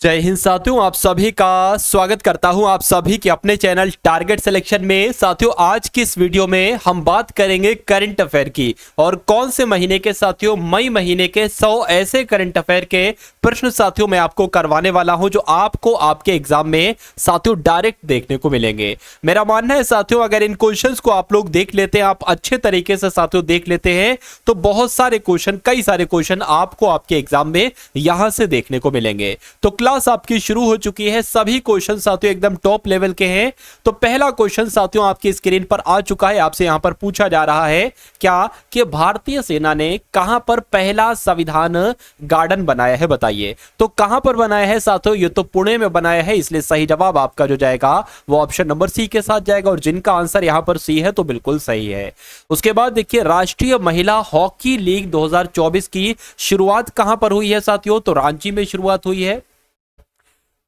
जय हिंद साथियों, आप सभी का स्वागत करता हूं आप सभी के अपने चैनल टारगेट सिलेक्शन में। साथियों, आज की इस वीडियो में हम बात करेंगे करंट अफेयर की, और कौन से महीने के साथियों, मई महीने के 100 ऐसे करंट अफेयर के प्रश्न साथियों मैं आपको करवाने वाला हूं जो आपको आपके एग्जाम में साथियों डायरेक्ट देखने को मिलेंगे। मेरा मानना है साथियों, अगर इन क्वेश्चंस को आप लोग देख लेते हैं, आप अच्छे तरीके से साथियों देख लेते हैं, तो बहुत सारे क्वेश्चन, कई सारे क्वेश्चन आपको आपके एग्जाम में यहां से देखने को मिलेंगे। तो क्लास आपकी शुरू हो चुकी है। सभी क्वेश्चन साथियों एकदम टॉप लेवल के हैं। तो पहला क्वेश्चन साथियों आपकी स्क्रीन पर आ चुका है। आपसे यहां पर पूछा जा रहा है क्या कि भारतीय सेना ने कहां पर पहला संविधान गार्डन बनाया है, बताइए। तो कहां पर बनाया है साथियों? ये तो पुणे में बनाया है, इसलिए सही जवाब आपका जो जाएगा वो ऑप्शन नंबर सी के साथ जाएगा, और जिनका आंसर यहां पर सी है तो बिल्कुल सही है। उसके बाद देखिए, राष्ट्रीय महिला हॉकी लीग 2024 की शुरुआत कहां पर हुई है साथियों? तो रांची में शुरुआत हुई है।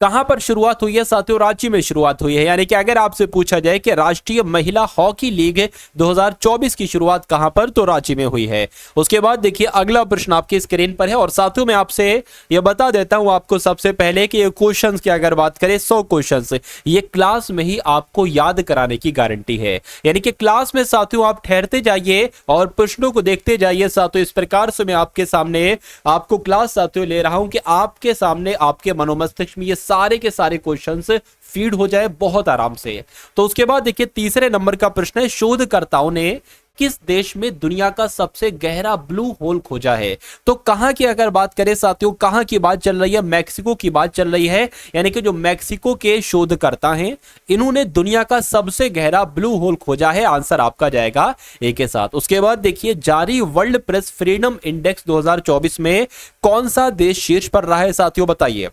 कहां पर शुरुआत हुई है साथियों? रांची में शुरुआत हुई है। यानी कि अगर आपसे पूछा जाए कि राष्ट्रीय महिला हॉकी लीग 2024 की शुरुआत कहां पर, तो रांची में हुई है। उसके बाद देखिए, अगला प्रश्न आपकी स्क्रीन पर है, और साथियों मैं आपसे यह बता देता हूं आपको सबसे पहले कि ये क्वेश्चंस की अगर बात करें, 100 क्वेश्चंस ये क्लास में ही आपको याद कराने की गारंटी है। यानी कि क्लास में साथियों आप ठहरते जाइए और प्रश्नों को देखते जाइए साथियों। इस प्रकार से मैं आपके सामने आपको क्लास साथियों ले रहा हूं कि आपके सामने आपके मनोमस्तिष्क में ये सारे के सारे क्वेश्चंस फीड हो जाए बहुत आराम से। तो उसके बाद देखिए, तीसरे नंबर का प्रश्न है, शोधकर्ताओं ने किस देश में दुनिया का सबसे गहरा ब्लू होल खोजा है? तो कहां की अगर बात करें साथियों, कहां की बात चल रही है? मैक्सिको की बात चल रही है। यानी कि जो मैक्सिको के शोधकर्ता हैं, इन्होंने दुनिया का सबसे गहरा ब्लू होल खोजा है। आंसर आपका जाएगा ए के साथ। उसके बाद देखिए, जारी वर्ल्ड प्रेस फ्रीडम इंडेक्स 2024 में कौन सा देश शीर्ष पर रहा है साथियों, बताइए।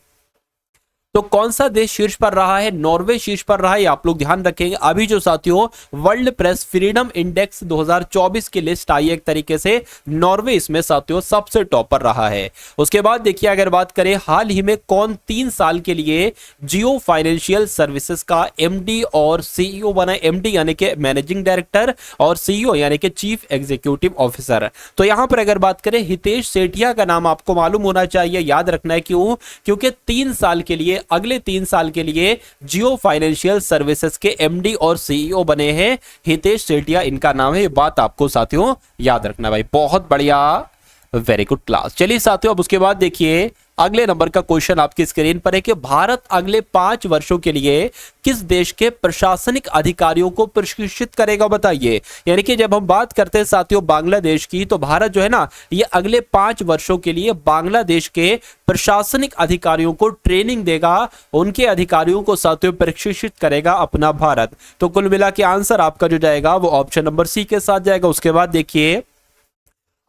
तो कौन सा देश शीर्ष पर रहा है? नॉर्वे शीर्ष पर रहा है, आप लोग ध्यान रखेंगे। अभी जो साथियों वर्ल्ड प्रेस फ्रीडम इंडेक्स 2024 की लिस्ट आई है, एक तरीके से नॉर्वे इसमें साथियों सबसे टॉप पर रहा है। उसके बाद देखिए, अगर बात करें हाल ही में कौन 3 साल के लिए जियो फाइनेंशियल सर्विसेज का एमडी और सीईओ बना? एमडी यानी कि मैनेजिंग डायरेक्टर, और सीईओ यानी कि चीफ एग्जीक्यूटिव ऑफिसर। तो यहां पर अगर बात करें, हितेश सेठिया का नाम आपको मालूम होना चाहिए, याद रखना है। क्यों? क्योंकि 3 साल के लिए, अगले 3 साल के लिए जियो फाइनेंशियल सर्विसेज के एमडी और सीईओ बने हैं हितेश सेठिया, इनका नाम है। ये बात आपको साथियों याद रखना भाई। बहुत बढ़िया, वेरी गुड क्लास। चलिए साथियों, अब उसके बाद देखिए, अगले नंबर का क्वेश्चन आपकी स्क्रीन पर है कि भारत अगले 5 वर्षों के लिए किस देश के प्रशासनिक अधिकारियों को प्रशिक्षित करेगा, बताइए। यानी कि जब हम बात करते हैं साथियों बांग्लादेश की, तो भारत जो है ना, ये अगले 5 वर्षों के लिए बांग्लादेश के प्रशासनिक अधिकारियों को ट्रेनिंग देगा, उनके अधिकारियों को साथियों प्रशिक्षित करेगा अपना भारत। तो कुल मिला के आंसर आपका जो जाएगा वो ऑप्शन नंबर सी के साथ जाएगा। उसके बाद देखिए,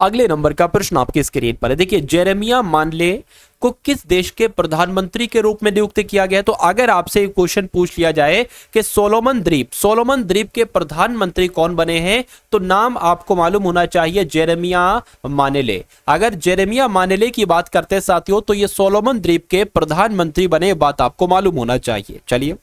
अगले नंबर का प्रश्न आपकी स्क्रीन पर है। देखिए, जेरेमिया मानले को किस देश के प्रधानमंत्री के रूप में नियुक्त किया गया? तो अगर आपसे एक क्वेश्चन पूछ लिया जाए कि सोलोमन द्वीप के प्रधानमंत्री कौन बने हैं, तो नाम आपको मालूम होना चाहिए, जेरेमिया मानेले। अगर जेरेमिया मानेले की बात करते हैं साथियों, तो ये सोलोमन द्वीप के प्रधानमंत्री बने, बात आपको मालूम होना चाहिए। चलिए,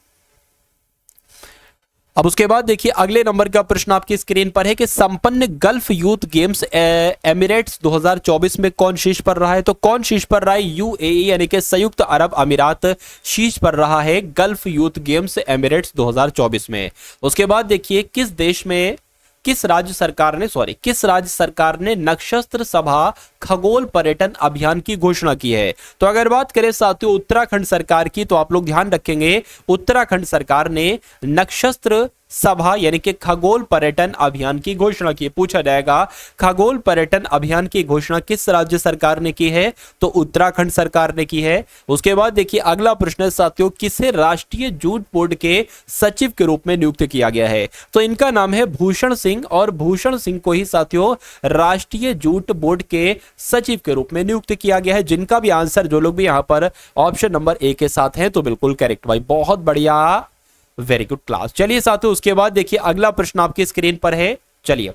अब उसके बाद देखिए, अगले नंबर का प्रश्न आपकी स्क्रीन पर है कि संपन्न गल्फ यूथ गेम्स एमिरेट्स 2024 में कौन शीर्ष पर रहा है? तो कौन शीर्ष पर रहा है? यूएई यानी कि संयुक्त अरब अमीरात शीर्ष पर रहा है गल्फ यूथ गेम्स एमिरेट्स 2024 में। उसके बाद देखिए, किस राज्य सरकार ने नक्षत्र सभा खगोल पर्यटन अभियान की घोषणा की है? तो अगर बात करें साथियों उत्तराखंड सरकार की, तो आप लोग ध्यान रखेंगे, उत्तराखंड सरकार ने नक्षत्र सभा यानी कि खगोल पर्यटन अभियान की घोषणा की। पूछा जाएगा, खगोल पर्यटन अभियान की घोषणा किस राज्य सरकार ने की है? तो उत्तराखंड सरकार ने की है। उसके बाद देखिए, अगला प्रश्न है साथियों, किसे राष्ट्रीय जूट बोर्ड के सचिव के रूप में नियुक्त किया गया है? तो इनका नाम है भूषण सिंह, और भूषण सिंह को ही साथियों राष्ट्रीय जूट बोर्ड के सचिव के रूप में नियुक्त किया गया है। जिनका भी आंसर, जो लोग भी यहां पर ऑप्शन नंबर ए के साथ हैं, तो बिल्कुल करेक्ट भाई, बहुत बढ़िया, वेरी गुड क्लास। चलिए साथियों, उसके बाद देखिए, अगला प्रश्न आपकी स्क्रीन पर है। चलिए,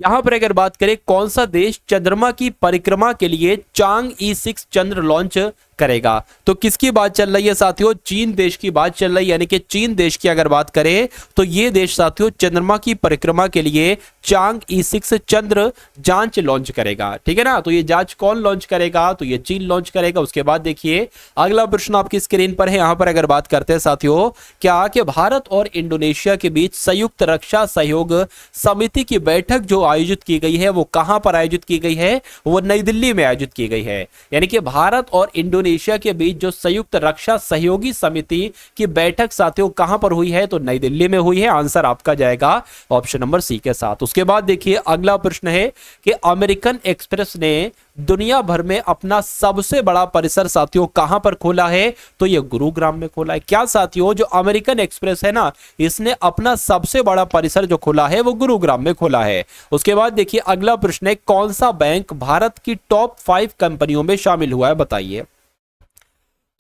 यहां पर अगर बात करें, कौन सा देश चंद्रमा की परिक्रमा के लिए चांग E6 चंद्र लॉन्च करेगा। तो किसकी बात चल रही है साथियों? चीन देश की बात चल रही है, यानी कि चीन देश की अगर बात करें तो ये देश साथियों चंद्रमा की परिक्रमा के लिए चांग E6 चंद्र जांच लॉन्च करेगा। ठीक है ना, तो ये जांच कौन लॉन्च करेगा? तो ये चीन लॉन्च करेगा। उसके बाद देखिए अगला प्रश्न आपकी स्क्रीन पर है। यहां पर अगर बात करते हैं साथियों, क्या कि भारत और इंडोनेशिया के बीच संयुक्त रक्षा सहयोग समिति की बैठक जो आयोजित की गई है वो कहां पर आयोजित की गई है? वो नई दिल्ली में आयोजित की गई है। यानी कि भारत और इंडोनेशिया के बीच जो संयुक्त रक्षा सहयोगी समिति की बैठक साथियों कहां पर हुई है? तो नई दिल्ली में हुई है। आंसर आपका जाएगा ऑप्शन नंबर सी के साथ। उसके बाद देखिए अगला प्रश्न है कि अमेरिकन एक्सप्रेस ने दुनिया भर में अपना सबसे बड़ा परिसर साथियों कहां पर खोला है? तो ये गुरुग्राम में खोला है। क्या साथियों, जो अमेरिकन एक्सप्रेस है ना, इसने अपना सबसे बड़ा परिसर जो खोला है वो गुरुग्राम में खोला है। उसके बाद देखिए अगला प्रश्न है, कौन सा बैंक भारत की टॉप 5 कंपनियों में शामिल हुआ है? बताइए।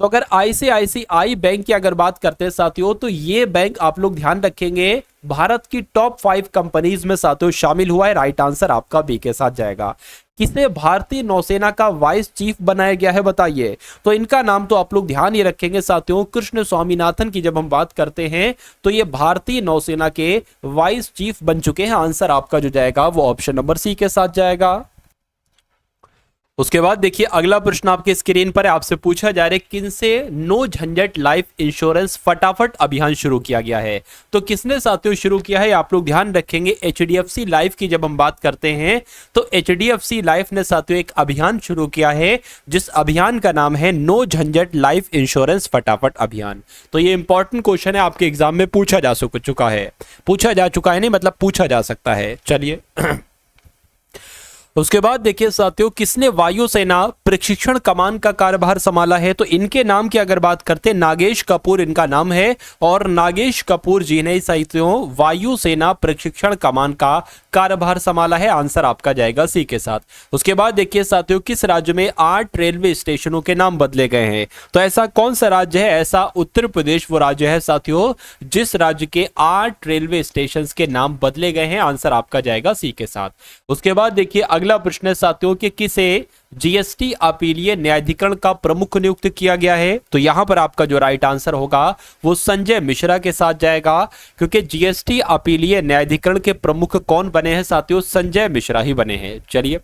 तो अगर आईसीआईसीआई बैंक की अगर बात करते हैं साथियों, तो ये बैंक आप लोग ध्यान रखेंगे भारत की टॉप 5 कंपनीज में साथियों शामिल हुआ है। राइट आंसर आपका बी के साथ जाएगा। किसे भारतीय नौसेना का वाइस चीफ बनाया गया है? बताइए। तो इनका नाम तो आप लोग ध्यान ही रखेंगे साथियों, कृष्ण स्वामीनाथन की जब हम बात करते हैं तो ये भारतीय नौसेना के वाइस चीफ बन चुके हैं। आंसर आपका जो जाएगा वो ऑप्शन नंबर सी के साथ जाएगा। उसके बाद देखिए अगला प्रश्न आपके स्क्रीन पर है। आपसे पूछा जा रहा है किनसे नो झंझट लाइफ इंश्योरेंस फटाफट अभियान शुरू किया गया है? तो किसने साथियों शुरू किया है? आप लोग ध्यान रखेंगे HDFC लाइफ की जब हम बात करते हैं तो HDFC लाइफ ने साथियों एक अभियान शुरू किया है जिस अभियान का नाम है नो झंझट लाइफ इंश्योरेंस फटाफट अभियान। तो ये इंपॉर्टेंट क्वेश्चन है, आपके एग्जाम में पूछा जा चुका है। पूछा जा चुका है नहीं, मतलब पूछा जा सकता है। चलिए उसके बाद देखिए साथियों, किसने वायुसेना प्रशिक्षण कमान का कार्यभार संभाला है? तो इनके नाम की अगर बात करते हैं, नागेश कपूर इनका नाम है, और नागेश कपूर जी ने साथियों वायुसेना प्रशिक्षण कमान का कार्यभार संभाला है। आंसर आपका जाएगा सी के साथ। उसके बाद देखिए साथियों, किस राज्य में 8 रेलवे स्टेशनों के नाम बदले गए हैं? तो ऐसा कौन सा राज्य है? ऐसा उत्तर प्रदेश वो राज्य है साथियों जिस राज्य के 8 रेलवे स्टेशन के नाम बदले गए हैं। आंसर आपका जाएगा सी के साथ। उसके बाद देखिए अगला प्रश्न है साथियों कि किसे जीएसटी अपीलीय न्यायाधिकरण का प्रमुख नियुक्त किया गया है? तो यहां पर आपका जो राइट आंसर होगा वो संजय मिश्रा के साथ जाएगा, क्योंकि जीएसटी अपीलीय न्यायाधिकरण के प्रमुख कौन बने हैं साथियों? संजय मिश्रा ही बने हैं। चलिए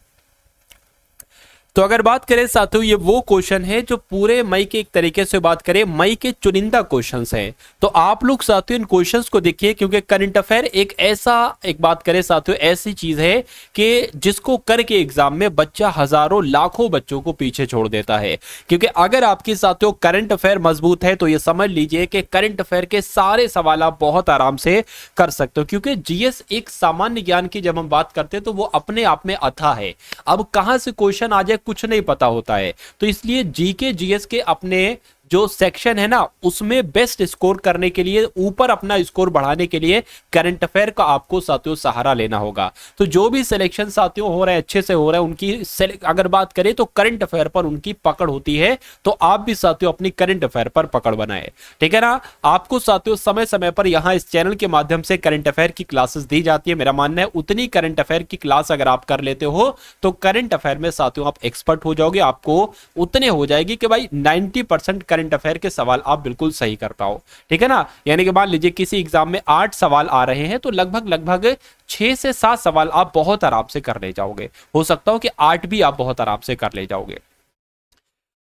तो अगर बात करें साथियों, ये वो क्वेश्चन है जो पूरे मई के एक तरीके से बात करें मई के चुनिंदा क्वेश्चंस हैं। तो आप लोग साथियों इन क्वेश्चंस को देखिए, क्योंकि करंट अफेयर एक बात करें साथियों ऐसी चीज है कि जिसको करके एग्जाम में बच्चा हजारों लाखों बच्चों को पीछे छोड़ देता है। क्योंकि अगर आपकी साथियों करंट अफेयर मजबूत है तो ये समझ लीजिए कि करंट अफेयर के सारे सवाल आप बहुत आराम से कर सकते हो, क्योंकि जीएस एक सामान्य ज्ञान की जब हम बात करते हैं तो वो अपने आप में अथाह है। अब कहां से क्वेश्चन आ जाए कुछ नहीं पता होता है, तो इसलिए जीके जीएस के अपने जो सेक्शन है ना उसमें बेस्ट स्कोर करने के लिए, ऊपर अपना स्कोर बढ़ाने के लिए करंट अफेयर का आपको साथियों सहारा लेना होगा। तो जो भी सिलेक्शन साथियों हो रहा है अच्छे से हो रहा है, उनकी अगर बात करें तो करंट अफेयर पर उनकी पकड़ होती है। तो आप भी साथियों अपनी करंट अफेयर पर पकड़ बनाए, ठीक है ना। आपको साथियों समय समय पर यहाँ इस चैनल के माध्यम से करंट अफेयर की क्लासेस दी जाती है। मेरा मानना है उतनी करंट अफेयर की क्लास अगर आप कर लेते हो तो करंट अफेयर में साथियों आप एक्सपर्ट हो जाओगे। आपको उतने हो जाएगी कि भाई 90% करंट अफेयर के सवाल आप बिल्कुल सही कर पाओ, ठीक है ना। यानी कि मान लीजिए किसी एग्जाम में 8 सवाल आ रहे हैं तो लगभग 6 से 7 सवाल आप बहुत आराम से कर ले जाओगे। हो सकता हो कि 8 भी आप बहुत आराम से कर ले जाओगे।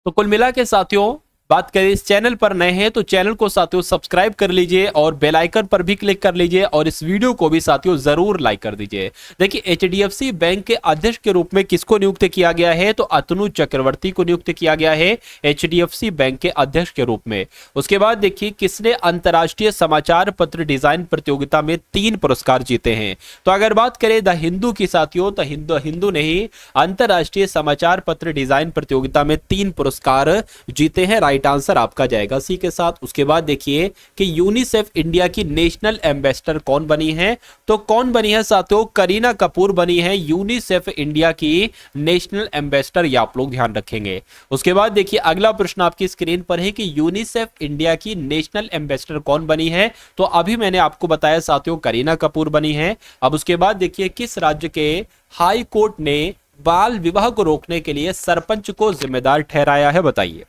तो कुल मिला के साथियों बात करें, इस चैनल पर नए हैं तो चैनल को साथियों सब्सक्राइब कर लीजिए और बेल आइकन पर भी क्लिक कर लीजिए और इस वीडियो को भी साथियों जरूर लाइक कर दीजिए। देखिए एचडीएफसी बैंक के अध्यक्ष के रूप में किसको नियुक्त किया गया है? तो अतनु चक्रवर्ती को नियुक्त किया गया है एचडीएफसी बैंक के अध्यक्ष के रूप में। उसके बाद देखिए किसने अंतरराष्ट्रीय समाचार पत्र डिजाइन प्रतियोगिता में 3 पुरस्कार जीते हैं? तो अगर बात करें द हिंदू की साथियों, तो हिंदू ने ही अंतरराष्ट्रीय समाचार पत्र डिजाइन प्रतियोगिता में 3 पुरस्कार जीते हैं। राइट आंसर आपका जाएगा सी के साथ। उसके बाद देखिए कि यूनिसेफ इंडिया की नेशनल एम्बेसडर कौन बनी है? तो कौन बनी है साथियों? करीना कपूर बनी है यूनिसेफ इंडिया की नेशनल एम्बेसडर, ये आप लोग ध्यान रखेंगे। उसके बाद देखिए अगला प्रश्न आपकी स्क्रीन पर है कि यूनिसेफ इंडिया की नेशनल एम्बेसडर कौन बनी है? तो अभी मैंने आपको बताया साथियों करीना कपूर बनी है। अब उसके बाद देखिए किस राज्य के हाई कोर्ट ने बाल विवाह को रोकने के लिए सरपंच को जिम्मेदार ठहराया है? बताइए।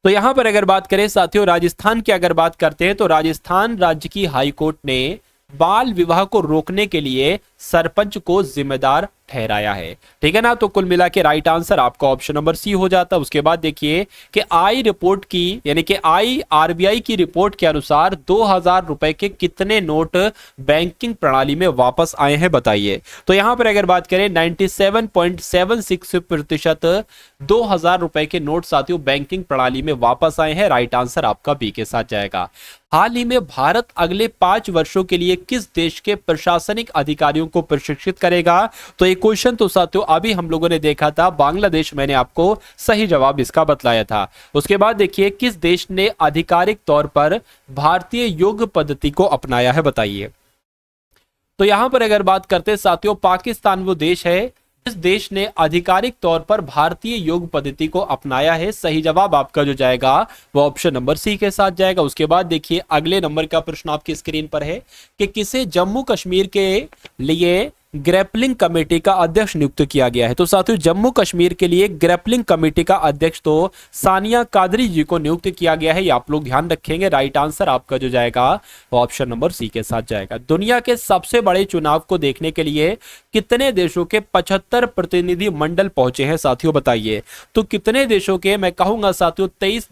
तो यहां पर अगर बात करें साथियों राजस्थान की अगर बात करते हैं तो राजस्थान राज्य की हाई कोर्ट ने बाल विवाह को रोकने के लिए सरपंच को जिम्मेदार ठहराया है। ठीक है ना, तो कुल मिला के राइट आंसर आपका ऑप्शन नंबर सी हो जाता है। उसके बाद देखिए कि आई रिपोर्ट की यानी कि आई आरबीआई की रिपोर्ट के अनुसार 2000 रुपए के कितने नोट बैंकिंग प्रणाली में वापस आए हैं बताइए। तो यहां पर अगर बात करें 97.76% 2000 रुपए के नोट साथियों बैंकिंग प्रणाली में वापस आए हैं। राइट आंसर आपका बी के साथ जाएगा। हाल ही में भारत अगले 5 वर्षों के लिए किस देश के प्रशासनिक अधिकारियों को प्रशिक्षित करेगा? तो एक क्वेश्चन तो साथियों अभी हम लोगों ने देखा था बांग्लादेश, मैंने आपको सही जवाब इसका बतलाया था। उसके बाद देखिए किस देश ने आधिकारिक तौर पर भारतीय योग पद्धति को अपनाया है बताइए। तो यहां पर अगर बात करते हैं साथियों पाकिस्तान वो देश है इस देश ने आधिकारिक तौर पर भारतीय योग पद्धति को अपनाया है। सही जवाब आपका जो जाएगा वो ऑप्शन नंबर सी के साथ जाएगा। उसके बाद देखिए अगले नंबर का प्रश्न आपकी स्क्रीन पर है कि किसे जम्मू कश्मीर के लिए ग्रैपलिंग कमेटी का अध्यक्ष नियुक्त किया गया है। तो साथियों जम्मू कश्मीर के लिए ग्रैपलिंग कमेटी का अध्यक्ष तो सानिया कादरी जी को नियुक्त किया गया है, ये आप लोग ध्यान रखेंगे। राइट आंसर आपका जो जाएगा वो ऑप्शन नंबर सी के साथ जाएगा। दुनिया के सबसे बड़े चुनाव को देखने के लिए कितने देशों के 75 प्रतिनिधि मंडल पहुंचे हैं साथियों बताइए। तो कितने देशों के, मैं कहूंगा साथियों 23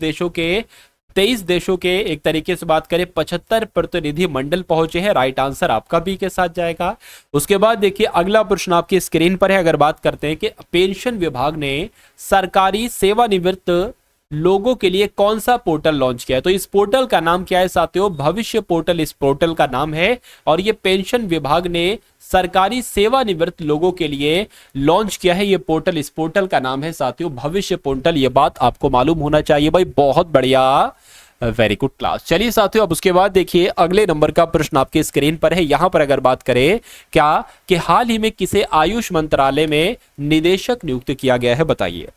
देशों के एक तरीके से बात करें 75 प्रतिनिधि मंडल पहुंचे हैं। राइट आंसर आपका बी के साथ जाएगा। उसके बाद देखिए अगला प्रश्न आपकी स्क्रीन पर है। अगर बात करते हैं कि पेंशन विभाग ने सरकारी सेवानिवृत्त लोगों के लिए कौन सा पोर्टल लॉन्च किया है? तो इस पोर्टल का नाम क्या है साथियों? भविष्य पोर्टल इस पोर्टल का नाम है और ये पेंशन विभाग ने सरकारी सेवानिवृत्त लोगों के लिए लॉन्च किया है। ये पोर्टल, इस पोर्टल का नाम है साथियों भविष्य पोर्टल। ये बात आपको मालूम होना चाहिए भाई, बहुत बढ़िया, वेरी गुड क्लास। चलिए साथियों अब उसके बाद देखिए अगले नंबर का प्रश्न आपकी स्क्रीन पर है। यहां पर अगर बात करें क्या कि हाल ही में किसे आयुष मंत्रालय में निदेशक नियुक्त किया गया है बताइए।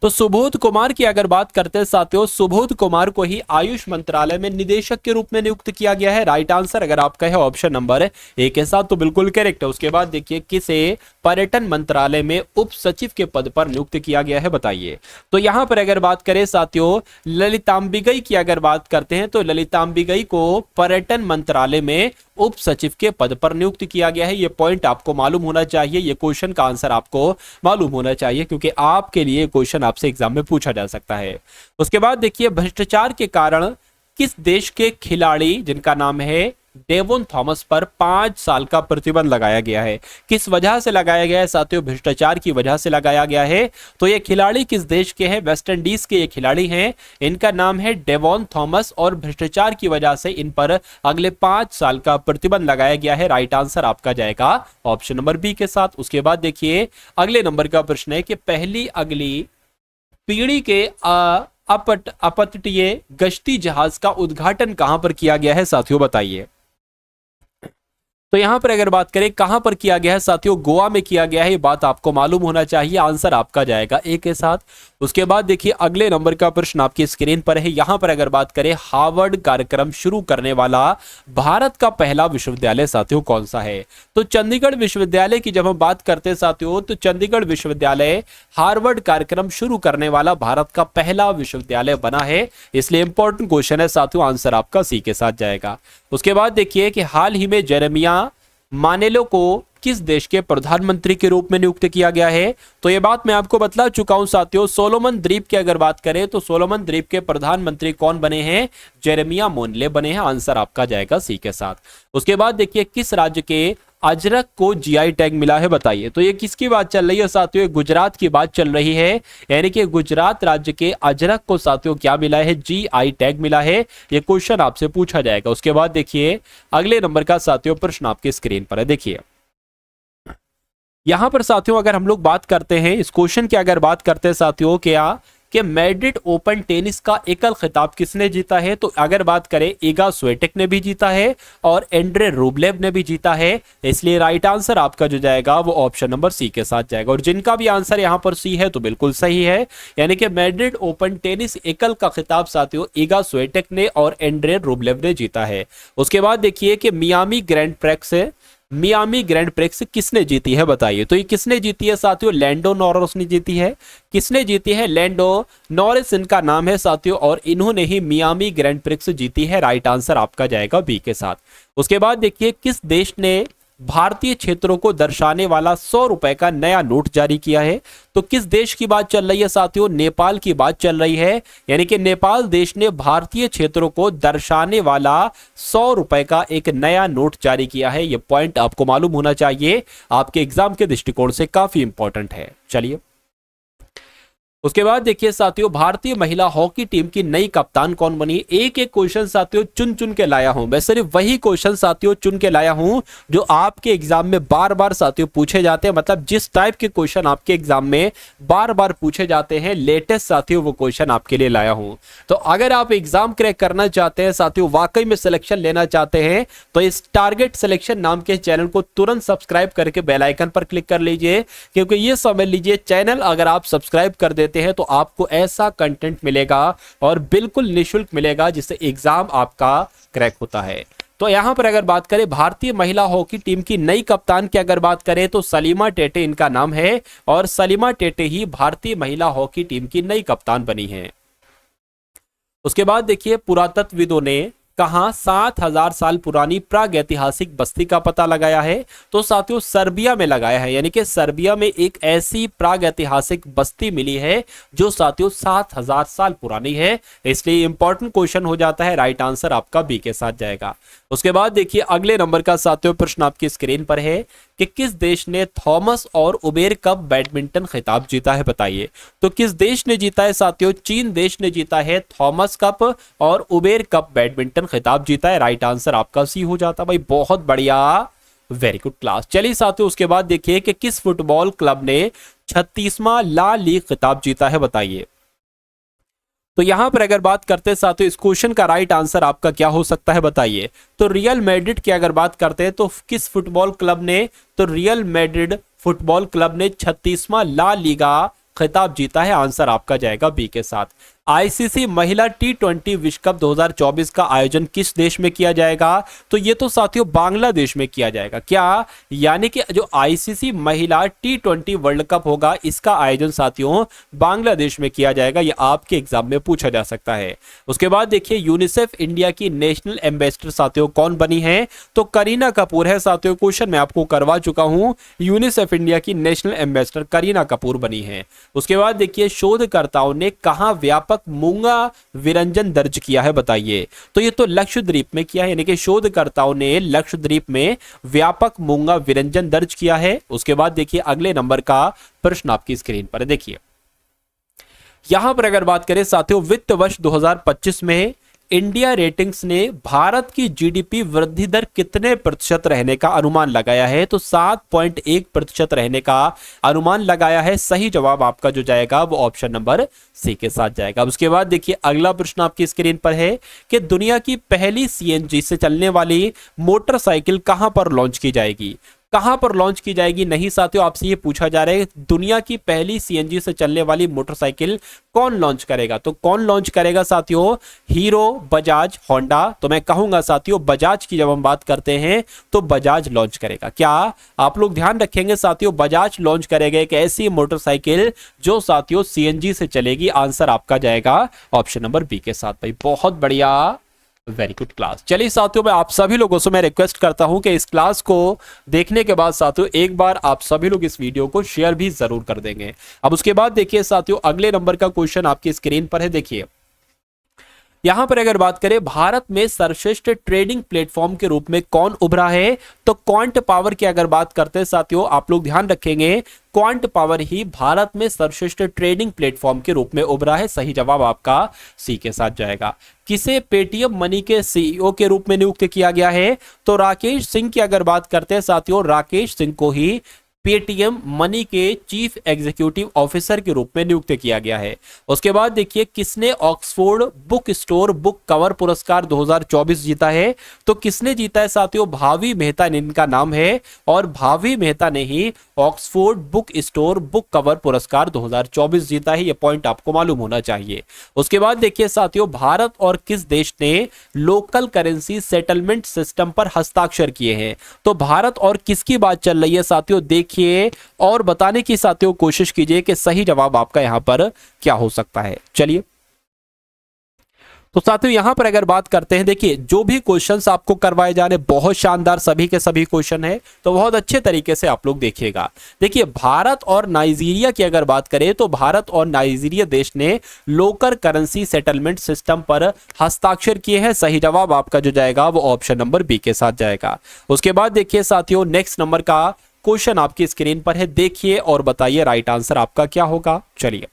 तो सुबोध कुमार की अगर बात करते हैं साथियों सुबोध कुमार को ही आयुष मंत्रालय में निदेशक के रूप में नियुक्त किया गया है। राइट आंसर अगर आपका है ऑप्शन नंबर ए के साथ तो बिल्कुल करेक्ट है। उसके बाद देखिए किसे पर्यटन मंत्रालय में उप सचिव के पद पर नियुक्त किया गया है बताइए। तो यहां पर अगर बात करें साथियों ललितांबिगई की अगर बात करते हैं तो ललितांबिगई को पर्यटन मंत्रालय में उप सचिव के पद पर नियुक्त किया गया है। ये पॉइंट आपको मालूम होना चाहिए, ये क्वेश्चन का आंसर आपको मालूम होना चाहिए क्योंकि आपके लिए क्वेश्चन आपसे एग्जाम में पूछा जा सकता है। उसके बाद देखिए भ्रष्टाचार के कारण किस देश के खिलाड़ी जिनका नाम है डेवोन थॉमस पर 5 साल का प्रतिबंध लगाया गया है? किस वजह से लगाया गया है साथियों? भ्रष्टाचार की वजह से लगाया गया है। तो ये खिलाड़ी किस देश के हैं? वेस्ट इंडीज के ये खिलाड़ी हैं, इनका नाम है डेवोन थॉमस और भ्रष्टाचार की वजह से इन पर अगले 5 साल का प्रतिबंध लगाया गया है। राइट आंसर आपका जाएगा ऑप्शन नंबर बी के साथ। उसके बाद देखिए अगले नंबर का प्रश्न है कि पहली अगली पीढ़ी के अपतटीय गश्ती जहाज का उद्घाटन कहां पर किया गया है साथियों बताइए। तो यहां पर अगर बात करें कहां पर किया गया है साथियों गोवा में किया गया है, ये बात आपको मालूम होना चाहिए। आंसर आपका जाएगा ए के साथ। उसके बाद देखिए अगले नंबर का प्रश्न आपकी स्क्रीन पर है। यहां पर अगर बात करें हार्वर्ड कार्यक्रम शुरू करने वाला भारत का पहला विश्वविद्यालय साथियों कौन सा है? तो चंडीगढ़ विश्वविद्यालय की जब हम बात करते हैं साथियों तो चंडीगढ़ विश्वविद्यालय हार्वर्ड कार्यक्रम शुरू करने वाला भारत का पहला विश्वविद्यालय बना है, इसलिए इंपॉर्टेंट क्वेश्चन है साथियों। आंसर आपका सी के साथ जाएगा। उसके बाद देखिए कि हाल ही में जेरेमिया मानेलो को किस देश के प्रधानमंत्री के रूप में नियुक्त किया गया है? तो यह बात मैं आपको बतला चुका हूं साथियों। सोलोमन द्वीप की अगर बात करें तो सोलोमन द्वीप के प्रधानमंत्री कौन बने हैं? जेरेमिया मोनले बने हैं। आंसर आपका जाएगा सी के साथ। उसके बाद देखिए किस राज्य के अजरक को जीआई टैग मिला है बताइए। तो ये किसकी बात चल रही है साथियों? गुजरात की बात चल रही है, यानी कि गुजरात राज्य के अजरक को साथियों क्या मिला है? जीआई टैग मिला है। ये क्वेश्चन आपसे पूछा जाएगा। उसके बाद देखिए अगले नंबर का साथियों प्रश्न आपके स्क्रीन पर है। देखिए यहां पर साथियों अगर हम लोग बात करते हैं इस क्वेश्चन की अगर बात करते हैं साथियों क्या कि मैड्रिड ओपन टेनिस का एकल खिताब किसने जीता है? तो अगर बात करें इगा स्विएटेक ने भी जीता है और एंड्रे रूबलेव ने भी जीता है, इसलिए राइट आंसर आपका जो जाएगा वो ऑप्शन नंबर सी के साथ जाएगा। और जिनका भी आंसर यहां पर सी है तो बिल्कुल सही है, यानी कि मैड्रिड ओपन टेनिस एकल का खिताब साथियों इगा स्विएटेक ने और एंड्रे रूबलेव ने जीता है। उसके बाद देखिए कि Miami grand prix Miami grand prix किसने जीती है बताइए। तो ये किसने जीती है साथियों, लैंडो नॉरिस ने जीती है। किसने जीती है, लैंडो नॉरिस इनका नाम है साथियों, और इन्होंने ही मियामी ग्रैंड प्रिक्स जीती है। राइट आंसर आपका जाएगा बी के साथ। उसके बाद देखिए, किस देश ने भारतीय क्षेत्रों को दर्शाने वाला 100 रुपए का नया नोट जारी किया है। तो किस देश की बात चल रही है साथियों, नेपाल की बात चल रही है। यानी कि नेपाल देश ने भारतीय क्षेत्रों को दर्शाने वाला 100 रुपए का एक नया नोट जारी किया है। यह पॉइंट आपको मालूम होना चाहिए, आपके एग्जाम के दृष्टिकोण से काफी इंपॉर्टेंट है। चलिए, उसके बाद देखिए साथियों, भारतीय महिला हॉकी टीम की नई कप्तान कौन बनी। एक एक क्वेश्चन साथियों चुन चुन के लाया हूं मैं, सिर्फ वही क्वेश्चन साथियों चुन के लाया हूं जो आपके एग्जाम में बार बार साथियों पूछे जाते हैं। मतलब जिस टाइप के क्वेश्चन आपके एग्जाम में बार बार पूछे जाते हैं, लेटेस्ट साथियों वो क्वेश्चन आपके लिए लाया हूं। तो अगर आप एग्जाम क्रैक करना चाहते हैं साथियों, वाकई में सिलेक्शन लेना चाहते हैं, तो इस टारगेट सिलेक्शन नाम के चैनल को तुरंत सब्सक्राइब करके बेल आइकन पर क्लिक कर लीजिए, क्योंकि ये समझ लीजिए चैनल अगर आप सब्सक्राइब कर देते हैं तो आपको ऐसा कंटेंट मिलेगा और बिल्कुल निशुल्क मिलेगा जिससे एग्जाम आपका क्रैक होता है। तो यहां पर अगर बात करें भारतीय महिला हॉकी टीम की नई कप्तान की अगर बात करें तो सलीमा टेटे इनका नाम है, और सलीमा टेटे ही भारतीय महिला हॉकी टीम की नई कप्तान बनी है। उसके बाद देखिए, पुरातत्वविदों ने कहां 7000 साल पुरानी प्रागैतिहासिक बस्ती का पता लगाया है। तो साथियों सर्बिया में लगाया है, यानी कि सर्बिया में एक ऐसी प्रागैतिहासिक बस्ती मिली है जो साथियों 7000 साल पुरानी है, इसलिए इंपॉर्टेंट क्वेश्चन हो जाता है। राइट आंसर आपका बी के साथ जाएगा। उसके बाद देखिए, अगले नंबर का साथियों प्रश्न आपकी स्क्रीन पर है कि किस देश ने थॉमस और उबेर कप बैडमिंटन खिताब जीता है बताइए। तो किस देश ने जीता है साथियों, चीन देश ने जीता है थॉमस कप और उबेर कप बैडमिंटन खिताब जीता है। राइट आंसर आपका सी हो जाता भाई, बहुत बढ़िया, वेरी गुड क्लास। चलिए साथियों, उसके बाद देखिए कि किस फुटबॉल क्लब ने 36वां ला लीग खिताब जीता है बताइए। तो यहां पर अगर बात करते हैं साथियों, इस क्वेश्चन का राइट आंसर आपका क्या हो सकता है बताइए। तो रियल मैड्रिड की अगर बात करते हैं तो किस फुटबॉल क्लब ने, तो रियल मैड्रिड फुटबॉल क्लब ने 36वां ला लीगा खिताब जीता है। आंसर आपका जाएगा बी के साथ। आईसीसी महिला T20 विश्व कप 2024 का आयोजन किस देश में किया जाएगा। तो ये तो साथियों बांग्लादेश में किया जाएगा। क्या, यानी कि जो आईसीसी महिला T20 वर्ल्ड कप होगा इसका आयोजन साथियों बांग्लादेश में किया जाएगा। ये आपके एग्जाम में पूछा जा सकता है। उसके बाद देखिए, यूनिसेफ इंडिया की नेशनल एम्बेसडर साथियों कौन बनी है। तो करीना कपूर है साथियों। क्वेश्चन मैं आपको करवा चुका हूं, यूनिसेफ इंडिया की नेशनल एम्बेसडर करीना कपूर बनी है। उसके बाद देखिए, शोधकर्ताओं ने कहां व्यापक मूंगा विरंजन दर्ज किया है बताइए। तो ये तो लक्षद्वीप में किया है, यानी कि शोधकर्ताओं ने लक्षद्वीप में व्यापक मूंगा विरंजन दर्ज किया है। उसके बाद देखिए, अगले नंबर का प्रश्न आपकी स्क्रीन पर देखिए। यहां पर अगर बात करें साथियों, वित्त वर्ष 2025 में इंडिया रेटिंग्स ने भारत की जीडीपी वृद्धि दर कितने प्रतिशत रहने का अनुमान लगाया है। तो 7.1% रहने का अनुमान लगाया है। सही जवाब आपका जो जाएगा वो ऑप्शन नंबर सी के साथ जाएगा। उसके बाद देखिए, अगला प्रश्न आपकी स्क्रीन पर है कि दुनिया की पहली सीएनजी से चलने वाली मोटरसाइकिल कहां पर लॉन्च की जाएगी। कहां पर लॉन्च की जाएगी नहीं साथियों, आपसे ये पूछा जा रहा है दुनिया की पहली सीएनजी से चलने वाली मोटरसाइकिल कौन लॉन्च करेगा। तो कौन लॉन्च करेगा साथियों, हीरो, बजाज, होंडा। तो मैं कहूंगा साथियों बजाज की जब हम बात करते हैं तो बजाज लॉन्च करेगा। क्या आप लोग ध्यान रखेंगे साथियों, बजाज लॉन्च करेगा एक ऐसी मोटरसाइकिल जो साथियों सीएनजी से चलेगी। आंसर आपका जाएगा ऑप्शन नंबर बी के साथ। भाई बहुत बढ़िया, वेरी गुड क्लास। चलिए साथियों, मैं आप सभी लोगों से मैं रिक्वेस्ट करता हूं कि इस क्लास को देखने के बाद साथियों एक बार आप सभी लोग इस वीडियो को शेयर भी जरूर कर देंगे। अब उसके बाद देखिए साथियों, अगले नंबर का क्वेश्चन आपकी स्क्रीन पर है। देखिए, यहां पर अगर बात करें भारत में सर्वश्रेष्ठ ट्रेडिंग प्लेटफॉर्म के रूप में कौन उभरा है। तो क्वांट पावर की अगर बात करते हैं साथियों, आप लोग ध्यान रखेंगे क्वांट पावर ही भारत में सर्वश्रेष्ठ ट्रेडिंग प्लेटफॉर्म के रूप में उभरा है। सही जवाब आपका सी के साथ जाएगा। किसे पेटीएम मनी के सीईओ के रूप में नियुक्त किया गया है। तो राकेश सिंह की अगर बात करते हैं साथियों, राकेश सिंह को ही पेटीएम मनी के चीफ एग्जीक्यूटिव ऑफिसर के रूप में नियुक्त किया गया है। उसके बाद देखिए किसने Oxford book store book cover पुरस्कार 2024 जीता है? तो किसने जीता है साथियों? भावी मेहता इनका नाम है, और भावी मेहता ने ही Oxford book store book cover पुरस्कार 2024 जीता है। यह पॉइंट आपको मालूम होना चाहिए। उसके बाद देखिए साथियों, भारत और किस देश ने लोकल करेंसी सेटलमेंट सिस्टम पर हस्ताक्षर किए हैं? तो भारत और किसकी बात चल रही है साथियों? देखिए और बताने की साथियों कोशिश कीजिए कि सही जवाब आपका यहां पर क्या हो सकता है। चलिए तो साथियों यहां पर अगर बात करते हैं, देखिए जो भी क्वेश्चंस आपको करवाए जाने बहुत शानदार सभी के सभी क्वेश्चन है, तो बहुत अच्छे तरीके से आप लोग देखिएगा। देखिए भारत और नाइजीरिया की अगर बात करें तो भारत और नाइजीरिया देश ने लोकल करेंसी सेटलमेंट सिस्टम पर हस्ताक्षर किए हैं। सही जवाब आपका जो जाएगा वो ऑप्शन नंबर बी के साथ जाएगा। उसके बाद देखिए साथियों नेक्स्ट नंबर का क्वेश्चन आपकी स्क्रीन पर है, देखिए और बताइए राइट आंसर आपका क्या होगा। चलिए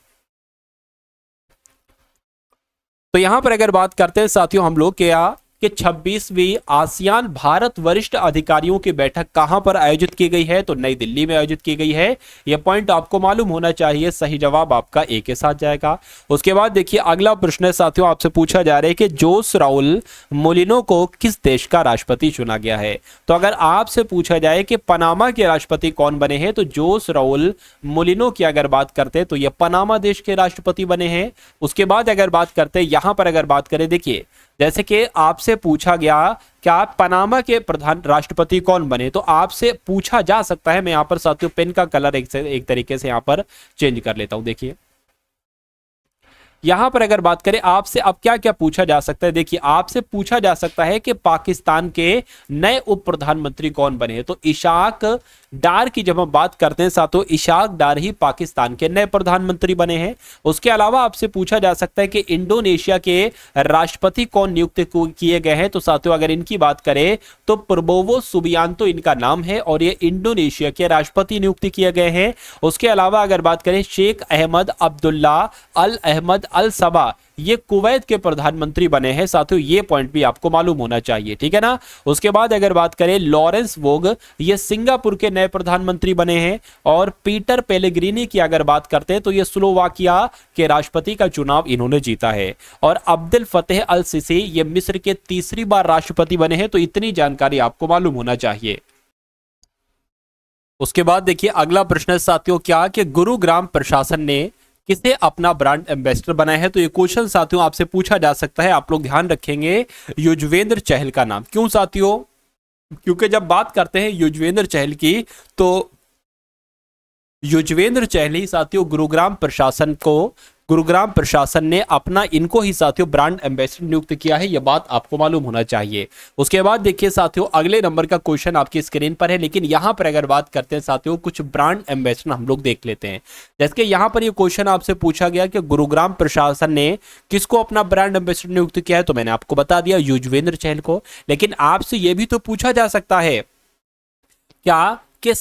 तो यहां पर अगर बात करते हैं साथियों हम लोग क्या कि 26वीं आसियान भारत वरिष्ठ अधिकारियों की बैठक कहां पर आयोजित की गई है? तो नई दिल्ली में आयोजित की गई है। यह पॉइंट आपको मालूम होना चाहिए। सही जवाब आपका ए के साथ जाएगा। उसके बाद देखिए अगला प्रश्न है साथियों, आपसे पूछा जा रहा है कि जोस राउल मोलिनो को किस देश का राष्ट्रपति चुना गया है? तो अगर आपसे पूछा जाए कि पनामा के राष्ट्रपति कौन बने हैं, तो जोस राउल मोलिनो की अगर बात करते हैं तो यह पनामा देश के राष्ट्रपति बने हैं। उसके बाद अगर बात करते हैं यहां पर अगर बात करें, देखिए जैसे कि आपसे पूछा गया क्या पनामा के प्रधान राष्ट्रपति कौन बने, तो आपसे पूछा जा सकता है। मैं यहां पर साथियों पेन का कलर एक तरीके से यहां पर चेंज कर लेता हूं। देखिए यहां पर अगर बात करें आपसे अब क्या क्या पूछा जा सकता है, देखिए आपसे पूछा जा सकता है कि पाकिस्तान के नए उप प्रधानमंत्री कौन बने हैं? तो इशाक डार की जब हम बात करते हैं साथियों, इशाक डार ही पाकिस्तान के नए प्रधानमंत्री बने हैं। उसके अलावा आपसे पूछा जा सकता है कि इंडोनेशिया के राष्ट्रपति कौन नियुक्त किए गए हैं? तो साथियों अगर इनकी बात करें तो प्रबोवो सुबियांतो इनका नाम है और ये इंडोनेशिया के राष्ट्रपति नियुक्त किए गए हैं। उसके अलावा अगर बात करें शेख अहमद अब्दुल्ला अल अहमद अल सबा, ये कुवैत के प्रधानमंत्री बने हैं साथियों। ये पॉइंट भी आपको मालूम होना चाहिए, ठीक है ना। उसके बाद अगर बात करें लॉरेंस वोग, ये सिंगापुर के नए प्रधानमंत्री बने हैं। और पीटर पेलेग्रिनी की अगर बात करते हैं तो ये स्लोवाकिया के राष्ट्रपति का चुनाव इन्होंने जीता है। और अब्दुल फतेह अल सिसी ये मिस्र के तीसरी बार राष्ट्रपति बने हैं। तो इतनी जानकारी आपको मालूम होना चाहिए। उसके बाद देखिए अगला प्रश्न है साथियों क्या कि गुरुग्राम प्रशासन ने किसे अपना ब्रांड एम्बेसडर बनाया है? तो ये क्वेश्चन साथियों आपसे पूछा जा सकता है। आप लोग ध्यान रखेंगे युजवेंद्र चहल का नाम। क्यों साथियों? क्योंकि जब बात करते हैं युजवेंद्र चहल की तो युजवेंद्र चहल ही साथियों गुरुग्राम प्रशासन ने अपना इनको ही साथियों ब्रांड एम्बेसडर नियुक्त किया है। यह बात आपको मालूम होना चाहिए। उसके बाद देखिए साथियों अगले नंबर का क्वेश्चन आपकी स्क्रीन पर है, लेकिन यहां पर अगर बात करते हैं साथियों कुछ ब्रांड एम्बेसडर हम लोग देख लेते हैं। जैसे कि यहां पर यह क्वेश्चन आपसे पूछा गया कि गुरुग्राम प्रशासन ने किसको अपना ब्रांड एम्बेसडर नियुक्त किया है? तो मैंने आपको बता दिया युजवेंद्र चहल को। लेकिन आपसे यह भी तो पूछा जा सकता है क्या कि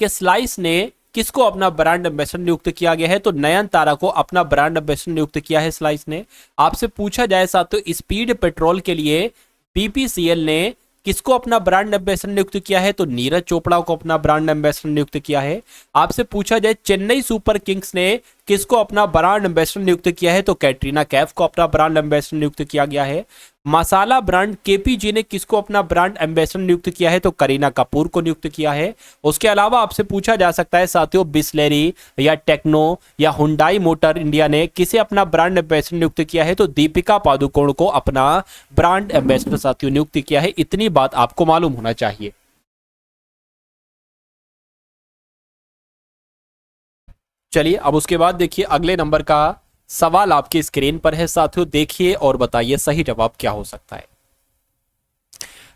स्लाइस ने किसको अपना ब्रांड एम्बेसडर नियुक्त किया गया है? तो नयनतारा को अपना ब्रांड एम्बेसडर नियुक्त किया है स्लाइस ने। आपसे पूछा जाए साथियों स्पीड पेट्रोल के लिए बीपीसीएल ने किसको अपना ब्रांड एम्बेसडर नियुक्त किया है? तो नीरज चोपड़ा को अपना ब्रांड एम्बेसडर नियुक्त किया है। आपसे पूछा जाए चेन्नई सुपर किंग्स ने किसको अपना ब्रांड एम्बेसडर नियुक्त किया है? तो कैटरीना कैफ को अपना ब्रांड एम्बेसडर नियुक्त किया गया है। मसाला ब्रांड केपीजी ने किसको अपना ब्रांड एम्बेसडर नियुक्त किया है? तो करीना कपूर को नियुक्त किया है। उसके अलावा आपसे पूछा जा सकता है साथियों बिस्लेरी या टेक्नो या हुंडई मोटर इंडिया ने किसे अपना ब्रांड एम्बेसडर नियुक्त किया है? तो दीपिका पादुकोण को अपना ब्रांड एम्बेसडर साथियों नियुक्त किया है। इतनी बात आपको मालूम होना चाहिए। चलिए अब उसके बाद देखिए अगले नंबर का सवाल आपकी स्क्रीन पर है साथियों, देखिए और बताइए सही जवाब क्या हो सकता है।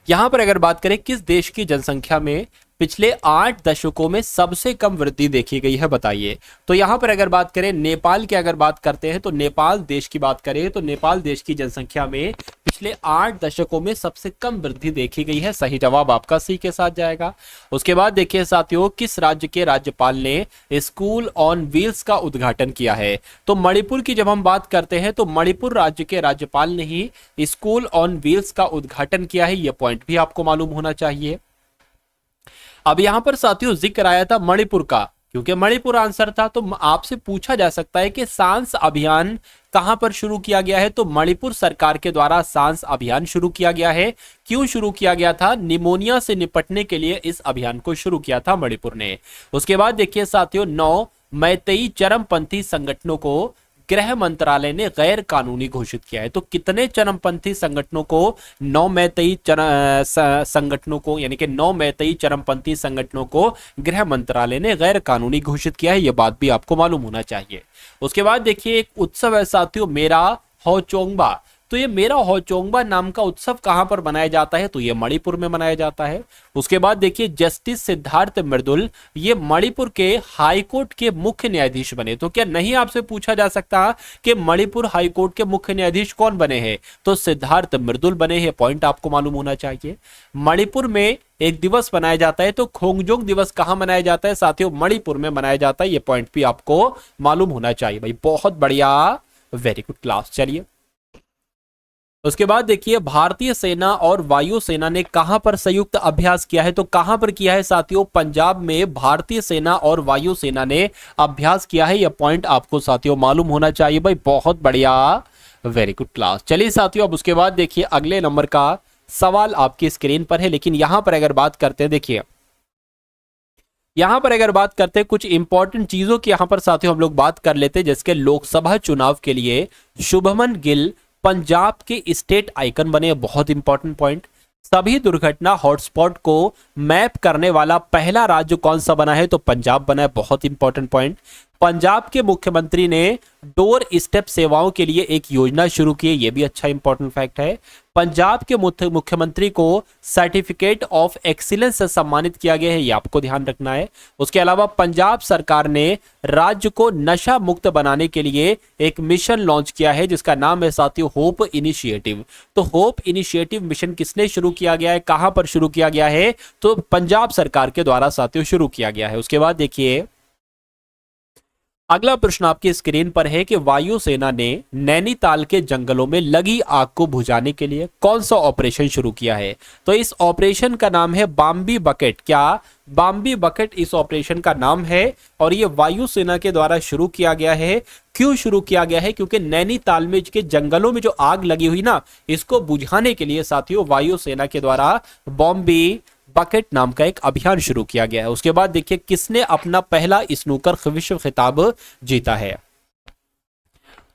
यहां पर अगर बात करें किस देश की जनसंख्या में पिछले 8 दशकों में सबसे कम वृद्धि देखी गई है, बताइए। तो यहां पर अगर बात करें नेपाल की अगर बात करते हैं तो नेपाल देश की बात करें तो नेपाल देश की जनसंख्या में पिछले 8 दशकों में सबसे कम वृद्धि देखी गई है। सही जवाब आपका सी के साथ जाएगा। उसके बाद देखिए साथियों किस राज्य के राज्यपाल ने स्कूल ऑन व्हील्स का उद्घाटन किया है? तो मणिपुर की जब हम बात करते हैं तो मणिपुर राज्य के राज्यपाल ने ही स्कूल ऑन व्हील्स का उद्घाटन किया है। यह पॉइंट भी आपको मालूम होना चाहिए। अब यहां पर साथियों जिक्र आया था मणिपुर का, क्योंकि मणिपुर आंसर था, तो आपसे पूछा जा सकता है कि सांस अभियान कहां पर शुरू किया गया है। तो मणिपुर सरकार के द्वारा सांस अभियान शुरू किया गया है। क्यों शुरू किया गया था? निमोनिया से निपटने के लिए इस अभियान को शुरू किया था मणिपुर ने। उसके बाद देखिए साथियों, 9 मैतेई चरमपंथी संगठनों को गृह मंत्रालय ने गैर कानूनी घोषित किया है। तो कितने चरमपंथी संगठनों को? 9 मैतेई संगठनों को, यानी कि 9 मैतेई चरमपंथी संगठनों को गृह मंत्रालय ने गैर कानूनी घोषित किया है। यह बात भी आपको मालूम होना चाहिए। उसके बाद देखिए एक उत्सव है साथियों, मेरा होचोंगबा। तो ये मेरा होचोंगबा नाम का उत्सव कहां पर मनाया जाता है? तो ये मणिपुर में मनाया जाता है। उसके बाद देखिए जस्टिस सिद्धार्थ मृदुल, ये मणिपुर के हाईकोर्ट के मुख्य न्यायाधीश बने। तो क्या नहीं आपसे पूछा जा सकता कि मणिपुर हाईकोर्ट के मुख्य न्यायाधीश कौन बने हैं? तो सिद्धार्थ मृदुल बने हैं। पॉइंट आपको मालूम होना चाहिए। मणिपुर में एक दिवस मनाया जाता है, तो खोंगजोंग दिवस कहां मनाया जाता है साथियों? मणिपुर में मनाया जाता है। ये पॉइंट भी आपको मालूम होना चाहिए भाई। बहुत बढ़िया, वेरी गुड क्लास। चलिए उसके बाद देखिए भारतीय सेना और वायुसेना ने कहां पर संयुक्त अभ्यास किया है? तो कहां पर किया है साथियों? पंजाब में भारतीय सेना और वायुसेना ने अभ्यास किया है। यह पॉइंट आपको साथियों मालूम होना चाहिए भाई। बहुत बढ़िया, वेरी गुड क्लास। चलिए साथियों अब उसके बाद देखिए अगले नंबर का सवाल आपकी स्क्रीन पर है, लेकिन यहां पर अगर बात करते हैं, देखिए यहां पर अगर बात करते हैं कुछ इंपॉर्टेंट चीजों की, यहां पर साथियों हम लोग बात कर लेते हैं, जिसके लोकसभा चुनाव के लिए शुभमन गिल पंजाब के स्टेट आइकन बने। बहुत इंपॉर्टेंट पॉइंट। सभी दुर्घटना हॉटस्पॉट को मैप करने वाला पहला राज्य कौन सा बना है? तो पंजाब बना है। बहुत इंपॉर्टेंट पॉइंट। पंजाब के मुख्यमंत्री ने डोर स्टेप सेवाओं के लिए एक योजना शुरू की है। यह भी अच्छा इंपॉर्टेंट फैक्ट है। पंजाब के मुख्यमंत्री को सर्टिफिकेट ऑफ एक्सीलेंस से सम्मानित किया गया है। यह आपको ध्यान रखना है। उसके अलावा पंजाब सरकार ने राज्य को नशा मुक्त बनाने के लिए एक मिशन लॉन्च किया है, जिसका नाम है साथियों होप इनिशिएटिव। तो होप इनिशिएटिव मिशन किसने शुरू किया गया है? कहां पर शुरू किया गया है? तो पंजाब सरकार के द्वारा साथियों शुरू किया गया है। उसके बाद देखिए अगला प्रश्न आपकी स्क्रीन पर है कि वायुसेना ने नैनीताल के जंगलों में लगी आग को बुझाने के लिए कौन सा ऑपरेशन शुरू किया है? तो इस ऑपरेशन का नाम है बाम्बी बकेट। क्या? बाम्बी बकेट इस ऑपरेशन का नाम है, और यह वायुसेना के द्वारा शुरू किया गया है। क्यों शुरू किया गया है? क्योंकि नैनीताल में के जंगलों में जो आग लगी हुई ना, इसको बुझाने के लिए साथियों वायुसेना के द्वारा बॉम्बी बकेट नाम का एक अभियान शुरू किया गया है। उसके बाद देखिए किसने अपना पहला स्नूकर विश्व खिताब जीता है?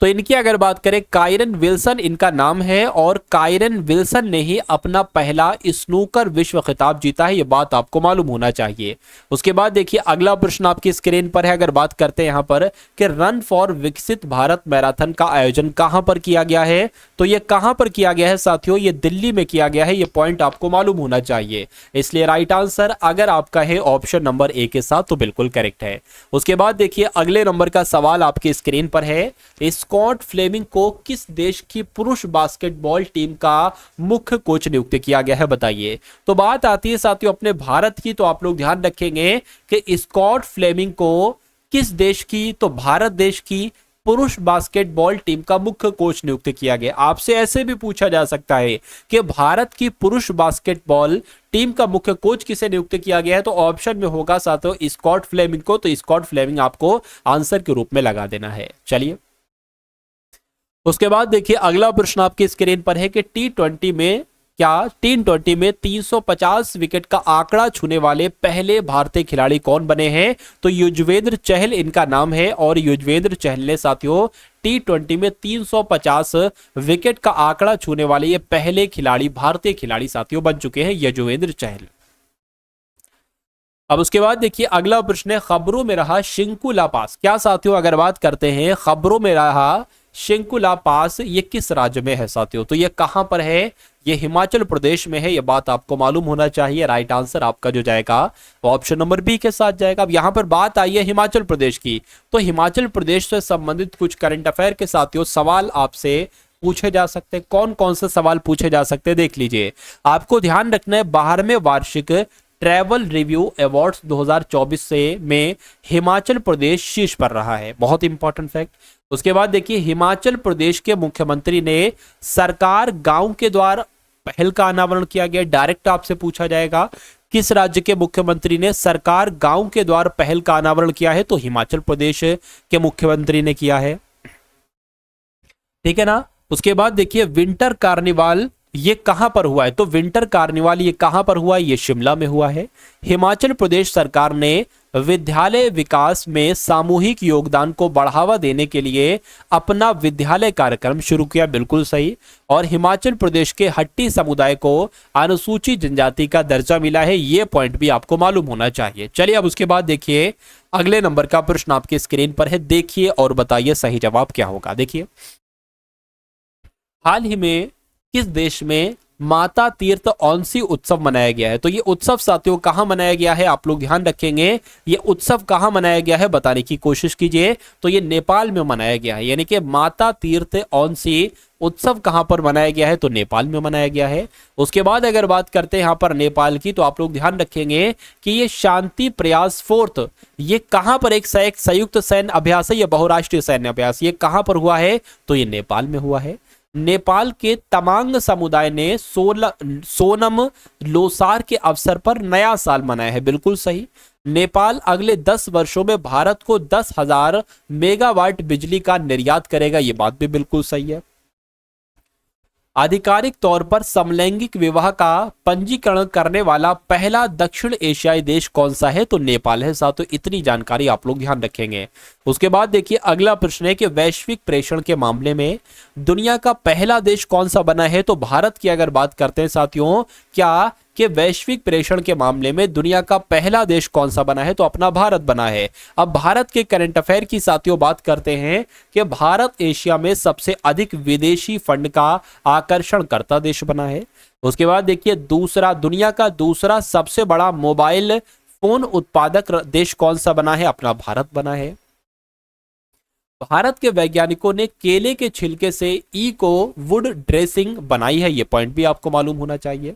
तो इनकी अगर बात करें, कायरन विल्सन इनका नाम है, और कायरन विल्सन ने ही अपना पहला स्नूकर विश्व खिताब जीता है। यह बात आपको मालूम होना चाहिए। उसके बाद देखिए अगला प्रश्न आपकी स्क्रीन पर है। अगर बात करते हैं यहां पर कि रन फॉर विकसित भारत मैराथन का आयोजन कहां पर किया गया है? तो यह कहां पर किया गया है साथियों? यह दिल्ली में किया गया है। यह पॉइंट आपको मालूम होना चाहिए। इसलिए राइट आंसर अगर आपका है ऑप्शन नंबर ए के साथ, तो बिल्कुल करेक्ट है। उसके बाद देखिए अगले नंबर का सवाल आपकी स्क्रीन पर है। स्कॉट फ्लेमिंग को किस देश की पुरुष बास्केटबॉल टीम का मुख्य कोच नियुक्त किया गया है? बताइए। तो बात आती है साथियों अपने भारत की, तो आप लोग ध्यान रखेंगे कि स्कॉट फ्लेमिंग को किस देश की? तो भारत देश की पुरुष बास्केटबॉल टीम का मुख्य कोच नियुक्त किया गया। आपसे ऐसे भी पूछा जा सकता है कि भारत की पुरुष बास्केटबॉल टीम का मुख्य कोच किसे नियुक्त किया गया है? तो ऑप्शन में होगा साथियों स्कॉट फ्लेमिंग को। तो स्कॉट फ्लेमिंग आपको आंसर के रूप में लगा देना है। चलिए उसके बाद देखिए अगला प्रश्न आपकी स्क्रीन पर है कि टी20 में 350 विकेट का आंकड़ा छूने वाले पहले भारतीय खिलाड़ी कौन बने हैं? तो युजवेंद्र चहल इनका नाम है, और युजवेंद्र चहल ने साथियों टी20 में 350 विकेट का आंकड़ा छूने वाले ये पहले खिलाड़ी, भारतीय खिलाड़ी साथियों बन चुके हैं, युजवेंद्र चहल। अब उसके बाद देखिए अगला प्रश्न है, खबरों में रहा शिंकुला पास। क्या साथियों अगर बात करते हैं खबरों में रहा शिंकुला पास, ये किस राज्य में है साथियों? तो ये कहां पर है? ये हिमाचल प्रदेश में है। ये बात आपको मालूम होना चाहिए। राइट आंसर आपका जो जाएगा वो ऑप्शन नंबर बी के साथ जाएगा। अब यहां पर बात आई है हिमाचल प्रदेश की, तो हिमाचल प्रदेश से संबंधित कुछ करंट अफेयर के साथियों सवाल आपसे पूछे जा सकते हैं। कौन कौन से सवाल पूछे जा सकते हैं देख लीजिए। आपको ध्यान रखना है 12वें वार्षिक ट्रैवल रिव्यू अवार्ड्स 2024 से में हिमाचल प्रदेश शीर्ष पर रहा है। बहुत इंपॉर्टेंट फैक्ट। उसके बाद देखिए हिमाचल प्रदेश के मुख्यमंत्री ने सरकार गांव के द्वार पहल का अनावरण किया गया। डायरेक्ट आपसे पूछा जाएगा किस राज्य के मुख्यमंत्री ने सरकार गांव के द्वार पहल का अनावरण किया है? तो हिमाचल प्रदेश के मुख्यमंत्री ने किया है। ठीक है ना। उसके बाद देखिए विंटर कार्निवाल ये कहां पर हुआ है? तो विंटर कार्निवाल ये कहां पर हुआ है? ये शिमला में हुआ है। हिमाचल प्रदेश सरकार ने विद्यालय विकास में सामूहिक योगदान को बढ़ावा देने के लिए अपना विद्यालय कार्यक्रम शुरू किया, बिल्कुल सही। और हिमाचल प्रदेश के हट्टी समुदाय को अनुसूचित जनजाति का दर्जा मिला है, ये पॉइंट भी आपको मालूम होना चाहिए। चलिए अब उसके बाद देखिए अगले नंबर का प्रश्न आपकी स्क्रीन पर है, देखिए और बताइए सही जवाब क्या होगा। देखिए हाल ही में किस देश में माता तीर्थ औंसी उत्सव मनाया गया है? तो ये उत्सव साथियों कहां मनाया गया है? आप लोग ध्यान रखेंगे, ये उत्सव कहां मनाया गया है बताने की कोशिश कीजिए। तो ये नेपाल में मनाया गया है, यानी कि माता तीर्थ औंसी उत्सव कहां पर मनाया गया है? तो नेपाल में मनाया गया है। उसके बाद अगर बात करते हैं यहां पर नेपाल की, तो आप लोग ध्यान रखेंगे कि ये शांति प्रयास फोर्थ ये कहां पर एक संयुक्त सैन्य अभ्यास है, या बहुराष्ट्रीय सैन्य अभ्यास, ये कहां पर हुआ है? तो ये नेपाल में हुआ है। नेपाल के तमांग समुदाय ने सोनम लोसार के अवसर पर नया साल मनाया है, बिल्कुल सही। नेपाल अगले 10 वर्षों में भारत को 10,000 मेगावाट बिजली का निर्यात करेगा, ये बात भी बिल्कुल सही है। आधिकारिक तौर पर समलैंगिक विवाह का पंजीकरण करने वाला पहला दक्षिण एशियाई देश कौन सा है? तो नेपाल है साथियों, इतनी जानकारी आप लोग ध्यान रखेंगे। उसके बाद देखिए अगला प्रश्न है कि वैश्विक प्रेषण के मामले में दुनिया का पहला देश कौन सा बना है? तो भारत की अगर बात करते हैं साथियों, क्या कि वैश्विक प्रेषण के मामले में दुनिया का पहला देश कौन सा बना है? तो अपना भारत बना है। अब भारत के करंट अफेयर की साथियों बात करते हैं कि भारत एशिया में सबसे अधिक विदेशी फंड का आकर्षण करता देश बना है। उसके बाद देखिए दुनिया का दूसरा सबसे बड़ा मोबाइल फोन उत्पादक देश कौन सा बना है? अपना भारत बना है। भारत के वैज्ञानिकों ने केले के छिलके से इको वुड ड्रेसिंग बनाई है, यह पॉइंट भी आपको मालूम होना चाहिए।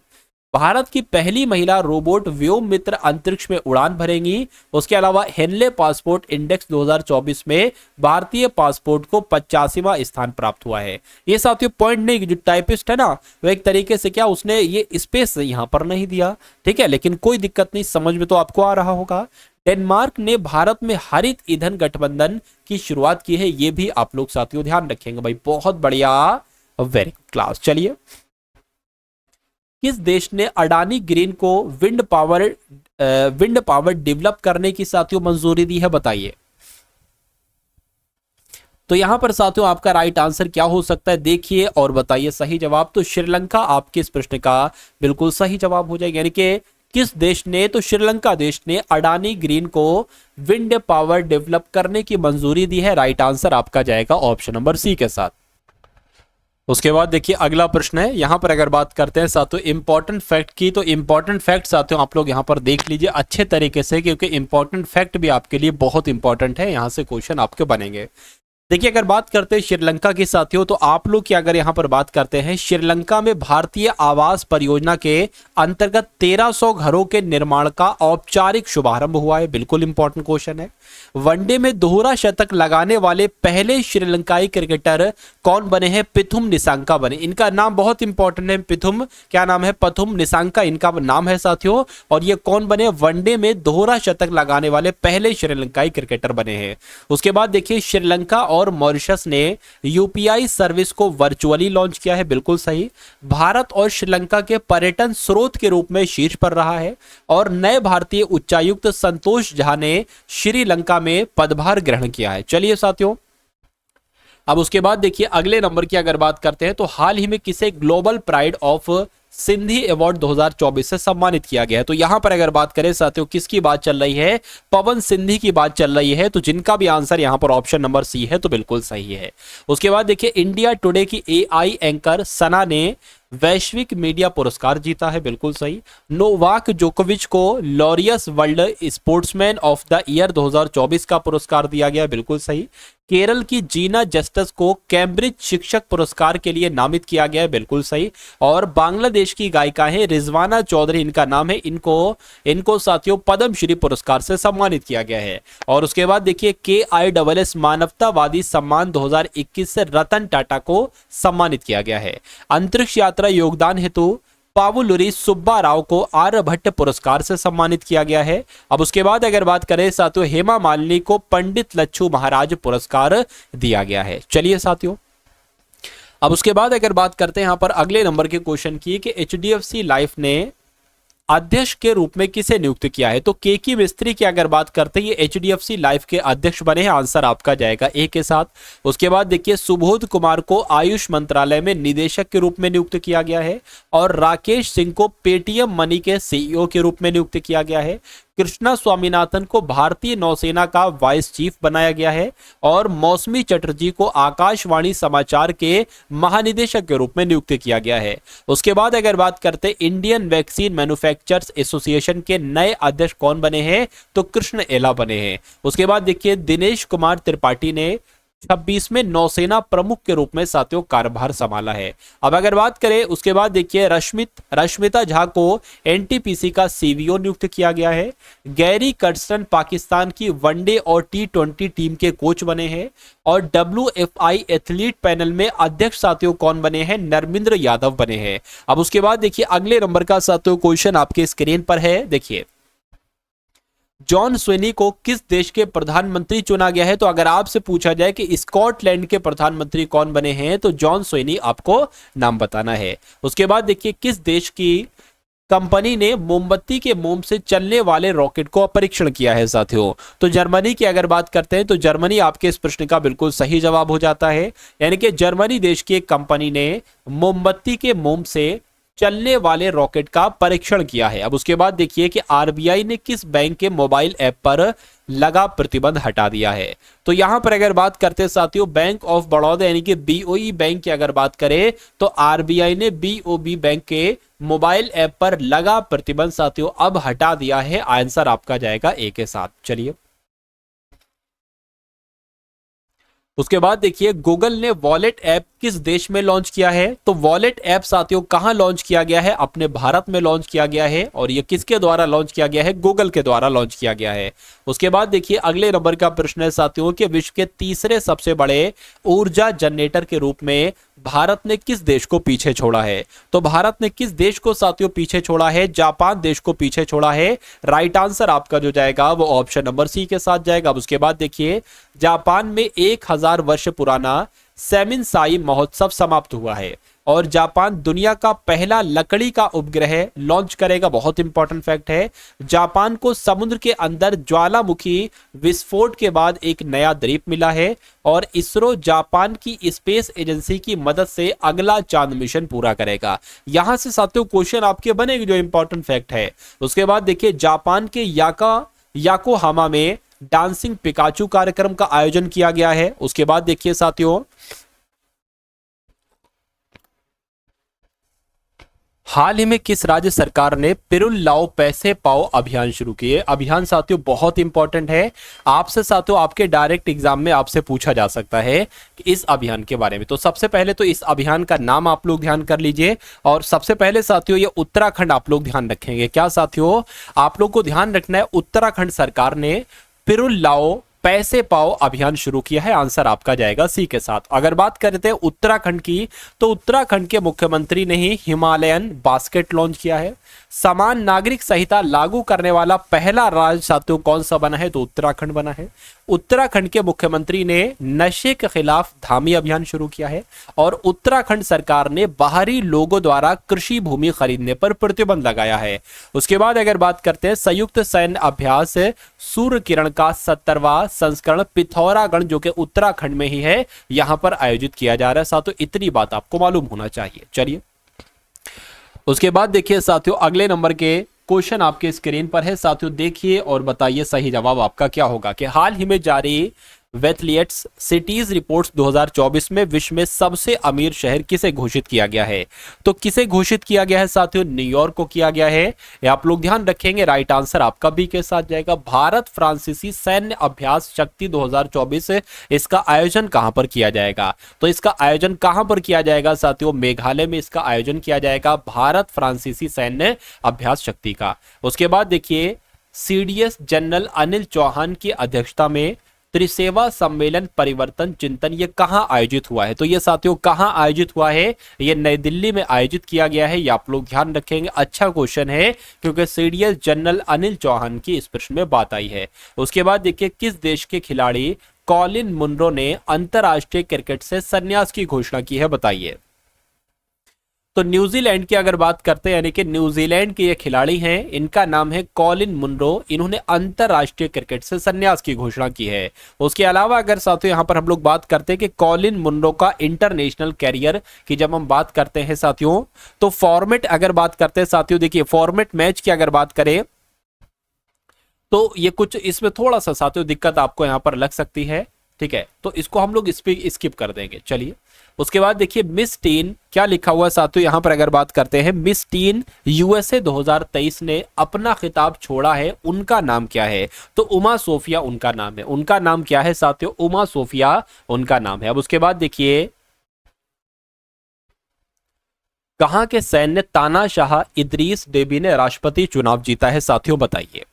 भारत की पहली महिला रोबोट व्योम मित्र अंतरिक्ष में उड़ान भरेंगी। उसके अलावा हेनले पासपोर्ट इंडेक्स 2024 में भारतीय पासपोर्ट को 85वां स्थान प्राप्त हुआ है। ये साथियों पॉइंट नहीं, जो टाइपिस्ट है ना वो एक तरीके से क्या उसने ये स्पेस यहां पर नहीं दिया, ठीक है, लेकिन कोई दिक्कत नहीं, समझ में तो आपको आ रहा होगा। डेनमार्क ने भारत में हरित ईंधन गठबंधन की शुरुआत की है, ये भी आप लोग साथियों ध्यान रखेंगे भाई, बहुत बढ़िया, वेरी क्लास। चलिए किस देश ने अडानी ग्रीन को विंड पावर डेवलप करने की साथियों मंजूरी दी है? बताइए। तो यहां पर साथियों आपका राइट आंसर क्या हो सकता है? देखिए और बताइए सही जवाब। तो श्रीलंका आपके इस प्रश्न का बिल्कुल सही जवाब हो जाएगा, यानी कि किस देश ने? तो श्रीलंका देश ने अडानी ग्रीन को विंड पावर डेवलप करने की मंजूरी दी है। राइट आंसर आपका जाएगा ऑप्शन नंबर सी के साथ। उसके बाद देखिए अगला प्रश्न है, यहां पर अगर बात करते हैं साथियों इंपॉर्टेंट फैक्ट की, तो इंपॉर्टेंट फैक्ट साथियों आप लोग यहां पर देख लीजिए अच्छे तरीके से, क्योंकि इंपॉर्टेंट फैक्ट भी आपके लिए बहुत इंपॉर्टेंट है, यहां से क्वेश्चन आपके बनेंगे। देखिए अगर बात करते हैं श्रीलंका की साथियों, तो आप लोग की अगर यहां पर बात करते हैं, श्रीलंका में भारतीय आवास परियोजना के अंतर्गत 1300 घरों के निर्माण का औपचारिक शुभारंभ हुआ है, बिल्कुल इंपॉर्टेंट क्वेश्चन है। वनडे में दोहरा शतक लगाने वाले पहले श्रीलंकाई क्रिकेटर कौन बने हैं? पिथुम निसांका बने। इनका नाम बहुत इंपॉर्टेंट है, पिथुम, क्या नाम है? पथुम निसांका इनका नाम है साथियों। और ये कौन बने? वनडे में दोहरा शतक लगाने वाले पहले श्रीलंकाई क्रिकेटर बने हैं। उसके बाद देखिए श्रीलंका और मॉरिशस ने यूपीआई सर्विस को वर्चुअली लॉन्च किया है, बिल्कुल सही। भारत और श्रीलंका के पर्यटन स्रोत के रूप में शीर्ष पर रहा है। और नए भारतीय उच्चायुक्त संतोष झा ने श्रीलंका में पदभार ग्रहण किया है। चलिए साथियों अब उसके बाद देखिए अगले नंबर की अगर बात करते हैं, तो हाल ही में किसे global pride of Sindhi award 2024 से सम्मानित किया गया है? तो यहां पर अगर बात करें साथियों किसकी बात चल रही है? पवन सिंधी की बात चल रही है। तो जिनका भी आंसर यहां पर ऑप्शन नंबर सी है, तो बिल्कुल सही है। उसके बाद देखिए इंडिया टुडे की एआई एंकर सना ने वैश्विक मीडिया पुरस्कार जीता है, बिल्कुल सही। नोवाक जोकोविच को Laureus world sportsman of the year 2024 का पुरस्कार दिया गया, बिल्कुल सही। केरल की जीना जस्टिस को कैम्ब्रिज शिक्षक पुरस्कार के लिए नामित किया गया है, बिल्कुल सही। और बांग्लादेश की गायिका है रिजवाना चौधरी, इनका नाम है, इनको साथियों पद्मश्री पुरस्कार से सम्मानित किया गया है। और उसके बाद देखिए KISS मानवतावादी सम्मान 2021 से रतन टाटा को सम्मानित किया गया है। अंतरिक्ष यात्रा योगदान हेतु पावुलुरी सुब्बा राव को आर्यभट्ट पुरस्कार से सम्मानित किया गया है। अब उसके बाद अगर बात करें साथियों, हेमा मालिनी को पंडित लच्छू महाराज पुरस्कार दिया गया है। चलिए साथियों, अब उसके बाद अगर बात करते हैं यहां पर अगले नंबर के क्वेश्चन की कि एचडीएफसी लाइफ ने अध्यक्ष के रूप में किसे नियुक्त किया है। तो केकी मिस्त्री की अगर बात करते हैं, ये एचडीएफसी लाइफ के अध्यक्ष बने हैं। आंसर आपका जाएगा ए के साथ। उसके बाद देखिए, सुबोध कुमार को आयुष मंत्रालय में निदेशक के रूप में नियुक्त किया गया है और राकेश सिंह को पेटीएम मनी के सीईओ के रूप में नियुक्त किया गया है। कृष्णा स्वामीनाथन को भारतीय नौसेना का वाइस चीफ बनाया गया है और मौसमी चटर्जी को आकाशवाणी समाचार के महानिदेशक के रूप में नियुक्त किया गया है। उसके बाद अगर बात करते इंडियन वैक्सीन मैन्युफैक्चरर्स एसोसिएशन के नए अध्यक्ष कौन बने हैं, तो कृष्ण एला बने हैं। उसके बाद देखिए, दिनेश कुमार त्रिपाठी ने 26वें नौसेना प्रमुख के रूप में साथियों कार्यभार संभाला है। अब अगर बात करें उसके बाद देखिए, रश्मिता झा को एनटीपीसी का सीवीओ नियुक्त किया गया है। गैरी कर्स्टन पाकिस्तान की वनडे और T20 टीम के कोच बने हैं और WFI एथलीट पैनल में अध्यक्ष साथियों कौन बने हैं, नरमिंद्र यादव बने हैं। अब उसके बाद देखिए, अगले नंबर का साथियों क्वेश्चन आपके स्क्रीन पर है। देखिए, जॉन स्वेनी को किस देश के प्रधानमंत्री चुना गया है। तो अगर आपसे पूछा जाए कि स्कॉटलैंड के प्रधानमंत्री कौन बने हैं, तो जॉन स्वेनी आपको नाम बताना है। उसके बाद देखिए, किस देश की कंपनी ने मोमबत्ती के मोम से चलने वाले रॉकेट को परीक्षण किया है साथियों। तो जर्मनी की अगर बात करते हैं, तो जर्मनी आपके इस प्रश्न का बिल्कुल सही जवाब हो जाता है। यानी कि जर्मनी देश की एक कंपनी ने मोमबत्ती के मोम से चलने वाले रॉकेट का परीक्षण किया है। अब उसके बाद देखिए कि आरबीआई ने किस बैंक के मोबाइल ऐप पर लगा प्रतिबंध हटा दिया है। तो यहां पर अगर बात करते हैं साथियों, बैंक ऑफ बड़ौदा यानी कि बीओई बैंक की अगर बात करें, तो आरबीआई ने बीओबी बैंक के मोबाइल ऐप पर लगा प्रतिबंध साथियों अब हटा दिया है। आंसर आपका जाएगा ए के साथ। चलिए, उसके बाद देखिए, गूगल ने वॉलेट ऐप किस देश में लॉन्च किया है। तो वॉलेट ऐप साथियों कहां लॉन्च किया गया है, अपने भारत में लॉन्च किया गया है और ये किसके द्वारा लॉन्च किया गया है, गूगल के द्वारा लॉन्च किया गया है। उसके बाद देखिए, अगले नंबर का प्रश्न है साथियों कि विश्व के तीसरे सबसे बड़े ऊर्जा जनरेटर के रूप में भारत ने किस देश को पीछे छोड़ा है। तो भारत ने किस देश को साथियों पीछे छोड़ा है, जापान देश को पीछे छोड़ा है। राइट आंसर आपका जो जाएगा वो ऑप्शन नंबर सी के साथ जाएगा। अब उसके बाद देखिए, जापान में 1000 वर्ष पुराना सेमिन साई महोत्सव समाप्त हुआ है और जापान दुनिया का पहला लकड़ी का उपग्रह लॉन्च करेगा। बहुत इंपॉर्टेंट फैक्ट है, जापान को समुद्र के अंदर ज्वालामुखी विस्फोट के बाद एक नया द्वीप मिला है और इसरो जापान की स्पेस एजेंसी की मदद से अगला चांद मिशन पूरा करेगा। यहां से साथियों क्वेश्चन आपके बनेंगे जो इंपॉर्टेंट फैक्ट है। उसके बाद देखिए, जापान के याकोहामा में डांसिंग पिकाचू कार्यक्रम का आयोजन किया गया है। उसके बाद देखिए साथियों, हाल ही में किस राज्य सरकार ने पिरुल लाओ पैसे पाओ अभियान शुरू किए। अभियान साथियों बहुत इंपॉर्टेंट है, आपसे साथियों आपके डायरेक्ट एग्जाम में आपसे पूछा जा सकता है कि इस अभियान के बारे में। तो सबसे पहले तो इस अभियान का नाम आप लोग ध्यान कर लीजिए और सबसे पहले साथियों ये उत्तराखंड आप लोग ध्यान रखेंगे। क्या साथियों, आप लोग को ध्यान रखना है, उत्तराखंड सरकार ने पिरुल लाओ पैसे पाओ अभियान शुरू किया है। आंसर आपका जाएगा सी के साथ। अगर बात करते हैं उत्तराखंड की, तो उत्तराखंड के मुख्यमंत्री ने ही हिमालयन बास्केट लॉन्च किया है। समान नागरिक संहिता लागू करने वाला पहला राज्य साथियों कौन सा बना है, तो उत्तराखंड बना है। उत्तराखंड के मुख्यमंत्री ने नशे के खिलाफ धामी अभियान शुरू किया है और उत्तराखंड सरकार ने बाहरी लोगों द्वारा कृषि भूमि खरीदने पर प्रतिबंध लगाया है। उसके बाद अगर बात करते हैं संयुक्त सैन्य अभ्यास सूर्य किरण का 70वां संस्करण पिथौरागढ़ जो कि उत्तराखंड में ही है, यहां पर आयोजित किया जा रहा है साथियों। इतनी बात आपको मालूम होना चाहिए। चलिए, उसके बाद देखिए साथियों, अगले नंबर के क्वेश्चन आपके स्क्रीन पर है साथियों, देखिए और बताइए सही जवाब आपका क्या होगा। कि हाल ही में जारी वेथलियट्स सिटीज रिपोर्ट्स 2024 में विश्व में सबसे अमीर शहर किसे घोषित किया गया है। तो किसे घोषित किया गया है साथियों, न्यूयॉर्क को किया गया है। ये आप लोग ध्यान रखेंगे। राइट आंसर आपका बी के साथ जाएगा। भारत फ्रांसीसी सैन्य अभ्यास शक्ति 2024 इसका आयोजन कहां पर किया जाएगा। तो इसका आयोजन कहां पर किया जाएगा साथियों, मेघालय में इसका आयोजन किया जाएगा, भारत फ्रांसीसी सैन्य अभ्यास शक्ति का। उसके बाद देखिए, सीडीएस जनरल अनिल चौहान की अध्यक्षता में त्रिसेवा सम्मेलन परिवर्तन चिंतन ये कहाँ आयोजित हुआ है? तो ये साथियों कहाँ आयोजित हुआ है? ये नई दिल्ली में आयोजित किया गया है। ये आप लोग ध्यान रखेंगे, अच्छा क्वेश्चन है क्योंकि सीडीएस जनरल अनिल चौहान की इस प्रश्न में बात आई है। उसके बाद देखिए, किस देश के खिलाड़ी कॉलिन मुनरो ने अंतरराष्ट्रीय क्रिकेट से संन्यास की घोषणा की है? बताइए। तो न्यूजीलैंड की अगर बात करते हैं, यानी कि न्यूजीलैंड के ये खिलाड़ी हैं, इनका नाम है कॉलिन मुनरो। इन्होंने अंतरराष्ट्रीय क्रिकेट से संन्यास की घोषणा की है। उसके अलावा अगर साथियों यहाँ पर हम लोग बात करते हैं कि कॉलिन मुनरो का इंटरनेशनल कैरियर की जब हम बात करते हैं साथियों, तो फॉर्मेट अगर बात करते हैं साथियों, देखिए फॉर्मेट मैच की अगर बात करें तो ये कुछ इसमें थोड़ा सा साथियों दिक्कत आपको यहाँ पर लग सकती है, ठीक है, तो इसको हम लोग स्किप कर देंगे। चलिए, उसके बाद देखिए मिस टीन क्या लिखा हुआ है साथियों, यहां पर अगर बात करते हैं, मिस टीन यूएसए 2023 ने अपना खिताब छोड़ा है, उनका नाम क्या है? तो उमा सोफिया उनका नाम है। उनका नाम क्या है साथियों? उमा सोफिया उनका नाम है। अब उसके बाद देखिए, कहां के सैन्य तानाशाह इदरीस डेबी ने राष्ट्रपति चुनाव जीता है? साथियों बताइए।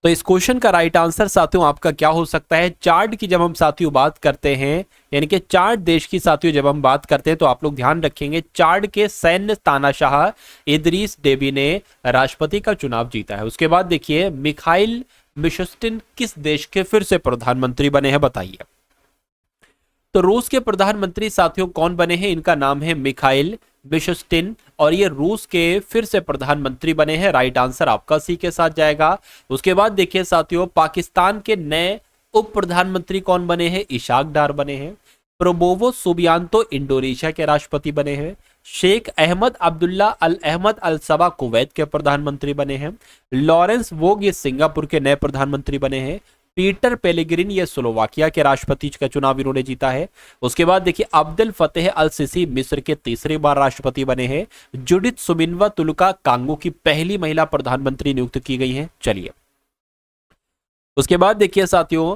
तो इस क्वेश्चन का राइट आंसर साथियों आपका क्या हो सकता है? चार्ट की जब हम साथियों बात करते हैं, यानी कि चार्ट देश की साथियों जब हम बात करते हैं, तो आप लोग ध्यान रखेंगे चार्ट के सैन्य तानाशाह इदरीस डेबी ने राष्ट्रपति का चुनाव जीता है। उसके बाद देखिए, मिखाइल मिशुस्टिन किस देश के फिर से प्रधानमंत्री बने हैं? बताइए। तो रूस के प्रधानमंत्री साथियों कौन बने हैं? इनका नाम है मिखाइल मिशुस्टिन और ये रूस के फिर से प्रधानमंत्री बने हैं। राइट आंसर आपका सी के साथ जाएगा। उसके बाद देखिए साथियों, पाकिस्तान के नए उप प्रधानमंत्री कौन बने हैं? इशाक डार बने हैं। प्रोबोवो सुबियांतो इंडोनेशिया के राष्ट्रपति बने हैं। शेख अहमद अब्दुल्ला अल अहमद अल सबा कुवैत के प्रधानमंत्री बने हैं। लॉरेंस वोग ये सिंगापुर के नए प्रधानमंत्री बने हैं। पीटर पेलेग्रिन ये स्लोवाकिया के राष्ट्रपति का चुनाव इन्होंने जीता है। उसके बाद देखिए, अब्दुल फतेह अल सिसी मिस्र के तीसरी बार राष्ट्रपति बने हैं। जुडिथ सुमिनवा तुलका कांगो की पहली महिला प्रधानमंत्री नियुक्त की गई हैं। चलिए, उसके बाद देखिए साथियों,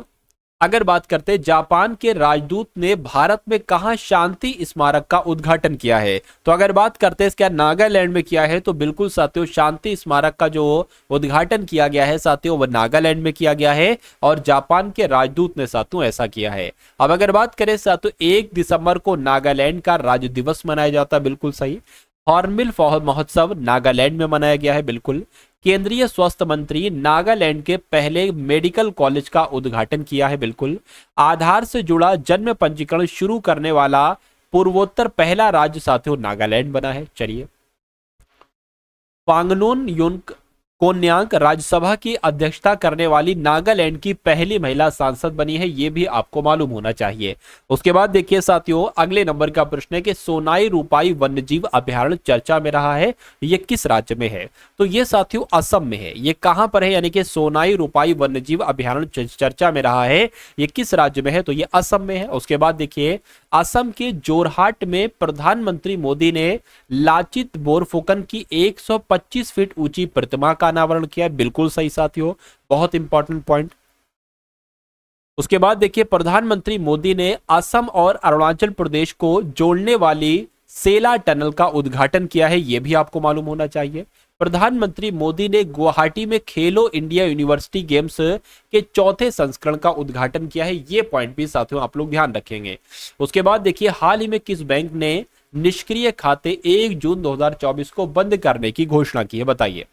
अगर बात करते हैं, जापान के राजदूत ने भारत में कहां शांति स्मारक का उद्घाटन किया है? तो अगर बात करते हैं क्या नागालैंड में किया है? तो बिल्कुल साथियों, शांति स्मारक का जो उद्घाटन किया गया है साथियों, वह नागालैंड में किया गया है और जापान के राजदूत ने साथियों ऐसा किया है। अब अगर बात करें साथियों, 1 दिसंबर को नागालैंड का राज्य दिवस मनाया जाता है, बिल्कुल सही। हॉर्नबिल महोत्सव नागालैंड में मनाया गया है, बिल्कुल। केंद्रीय स्वास्थ्य मंत्री नागालैंड के पहले मेडिकल कॉलेज का उद्घाटन किया है, बिल्कुल। आधार से जुड़ा जन्म पंजीकरण शुरू करने वाला पूर्वोत्तर पहला राज्य साथियों नागालैंड बना है। चलिए, पांगनोन योंग कोन्यांग राज्यसभा की अध्यक्षता करने वाली नागालैंड की पहली महिला सांसद बनी है, यह भी आपको मालूम होना चाहिए। उसके बाद देखिए साथियों, अगले नंबर का प्रश्न है कि सोनाई रूपाई वन्यजीव अभयारण्य चर्चा में रहा है, यह किस राज्य में है? तो यह साथियों असम में है। यह कहां पर है? यानी कि सोनाई रूपाई वन्यजीव अभयारण्य चर्चा में रहा है, यह किस राज्य में है? तो यह असम में है। उसके बाद देखिए, असम के जोरहाट में प्रधानमंत्री मोदी ने लाचित बोरफुकन की 125 फीट ऊंची प्रतिमा का अनावरण किया। बिल्कुल सही साथियों, बहुत इंपॉर्टेंट पॉइंट। उसके बाद देखिए, प्रधानमंत्री मोदी ने असम और अरुणाचल प्रदेश को जोड़ने वाली सेला टनल का उद्घाटन किया है, यह भी आपको मालूम होना चाहिए। प्रधानमंत्री मोदी ने गुवाहाटी में खेलो इंडिया यूनिवर्सिटी गेम्स के चौथे संस्करण का उद्घाटन किया है, ये पॉइंट भी साथियों आप लोग ध्यान रखेंगे। उसके बाद देखिए, हाल ही में किस बैंक ने निष्क्रिय खाते 1 जून 2024 को बंद करने की घोषणा की है? बताइए।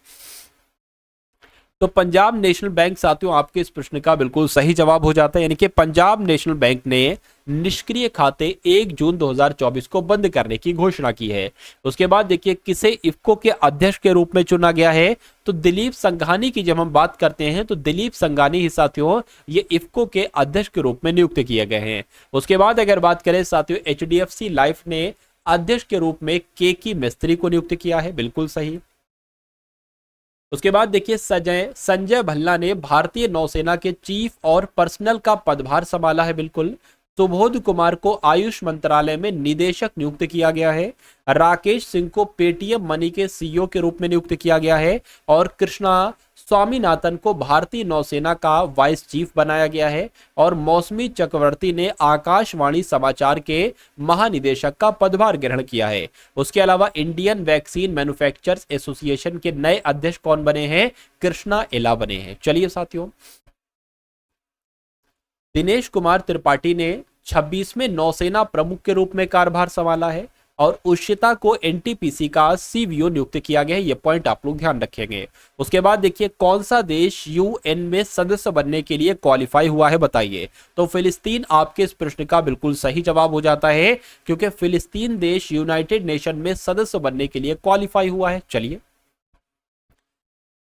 तो पंजाब नेशनल बैंक साथियों आपके इस प्रश्न का बिल्कुल सही जवाब हो जाता है, यानी कि पंजाब नेशनल बैंक ने निष्क्रिय खाते 1 जून 2024 को बंद करने की घोषणा की है। उसके बाद देखिए, किसे इफ्को के अध्यक्ष के रूप में चुना गया है? तो दिलीप संघानी की जब हम बात करते हैं, तो दिलीप संघानी ही साथियों ये इफ्को के अध्यक्ष के रूप में नियुक्त किए गए हैं। उसके बाद अगर बात करें साथियों, HDFC लाइफ ने अध्यक्ष के रूप में केकी मिस्त्री को नियुक्त किया है, बिल्कुल सही। उसके बाद देखिए, संजय भल्ला ने भारतीय नौसेना के चीफ और पर्सनल का पदभार संभाला है, बिल्कुल। सुबोध कुमार को आयुष मंत्रालय में निदेशक नियुक्त किया गया है। राकेश सिंह को पेटीएम मनी के सीईओ के रूप में नियुक्त किया गया है और कृष्णा स्वामीनाथन को भारतीय नौसेना का वाइस चीफ बनाया गया है और मौसमी चक्रवर्ती ने आकाशवाणी समाचार के महानिदेशक का पदभार ग्रहण किया है। उसके अलावा इंडियन वैक्सीन मैन्युफैक्चरर्स एसोसिएशन के नए अध्यक्ष कौन बने हैं? कृष्णा एला बने हैं। चलिए साथियों, दिनेश कुमार त्रिपाठी ने 26वें नौसेना प्रमुख के रूप में कार्यभार संभाला है और उषिता को एनटीपीसी का सीवीओ नियुक्त किया गया है। ये पॉइंट आप लोग ध्यान रखेंगे। उसके बाद देखिए कौन सा देश यूएन में सदस्य बनने के लिए क्वालिफाई हुआ है बताइए। तो फिलिस्तीन आपके इस प्रश्न का बिल्कुल सही जवाब हो जाता है, क्योंकि फिलिस्तीन देश यूनाइटेड नेशन में सदस्य बनने के लिए क्वालिफाई हुआ है। चलिए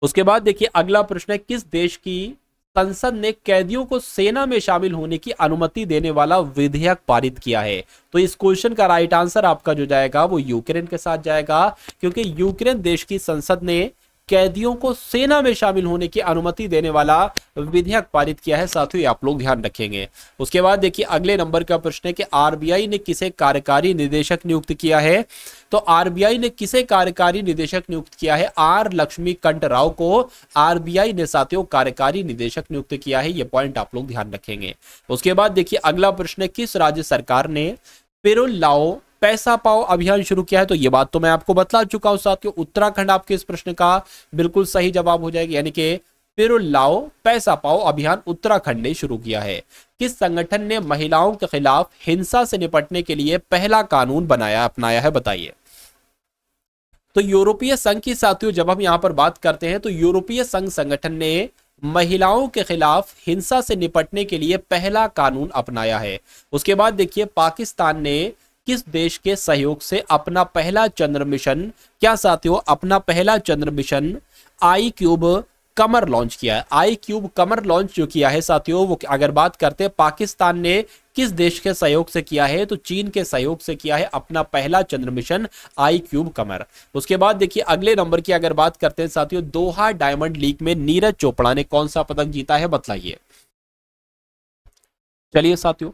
उसके बाद देखिए अगला प्रश्न है, किस देश की संसद ने कैदियों को सेना में शामिल होने की अनुमति देने वाला विधेयक पारित किया है। तो इस क्वेश्चन का राइट आंसर आपका जो जाएगा वो यूक्रेन के साथ जाएगा, क्योंकि यूक्रेन देश की संसद ने कैदियों को सेना में शामिल होने की अनुमति देने वाला विधेयक पारित किया है। साथियों आप लोग ध्यान रखेंगे। उसके बाद देखिए अगले नंबर का प्रश्न है कि आरबीआई ने किसे कार्यकारी निदेशक नियुक्त किया है। तो आरबीआई ने किसे कार्यकारी निदेशक नियुक्त किया है? आर लक्ष्मीकांत राव को आरबीआई ने साथियों कार्यकारी निदेशक नियुक्त किया है। ये पॉइंट आप लोग ध्यान रखेंगे। उसके बाद देखिए अगला प्रश्न है, किस राज्य सरकार ने पेरोल लाओ पैसा पाओ अभियान शुरू किया है। तो ये बात तो मैं आपको बतला चुका हूं साथियों, उत्तराखंड आपके इस प्रश्न का बिल्कुल सही जवाब हो जाएगा, यानी कि पेरोल लाओ पैसा पाओ अभियान उत्तराखंड ने शुरू किया है। किस संगठन ने महिलाओं के खिलाफ हिंसा से निपटने के लिए पहला कानून अपनाया है बताइए। तो यूरोपीय संघ की साथियों जब हम यहां पर बात करते हैं तो यूरोपीय संघ संगठन ने महिलाओं के खिलाफ हिंसा से निपटने के लिए पहला कानून अपनाया है। उसके बाद देखिए पाकिस्तान ने किस देश के सहयोग से अपना पहला चंद्र मिशन, क्या साथियों, अपना पहला चंद्र mission I cube Qamar launch किया है। आई क्यूब कमर लॉन्च जो किया है साथियों, वो अगर बात करते हैं पाकिस्तान ने किस देश के सहयोग से किया है, तो चीन के सहयोग से किया है अपना पहला चंद्र मिशन आई क्यूब कमर। उसके बाद देखिए अगले नंबर की अगर बात करते हैं साथियों, दोहा डायमंड लीग में नीरज चोपड़ा ने कौन सा पदक जीता है बताइए। चलिए साथियों,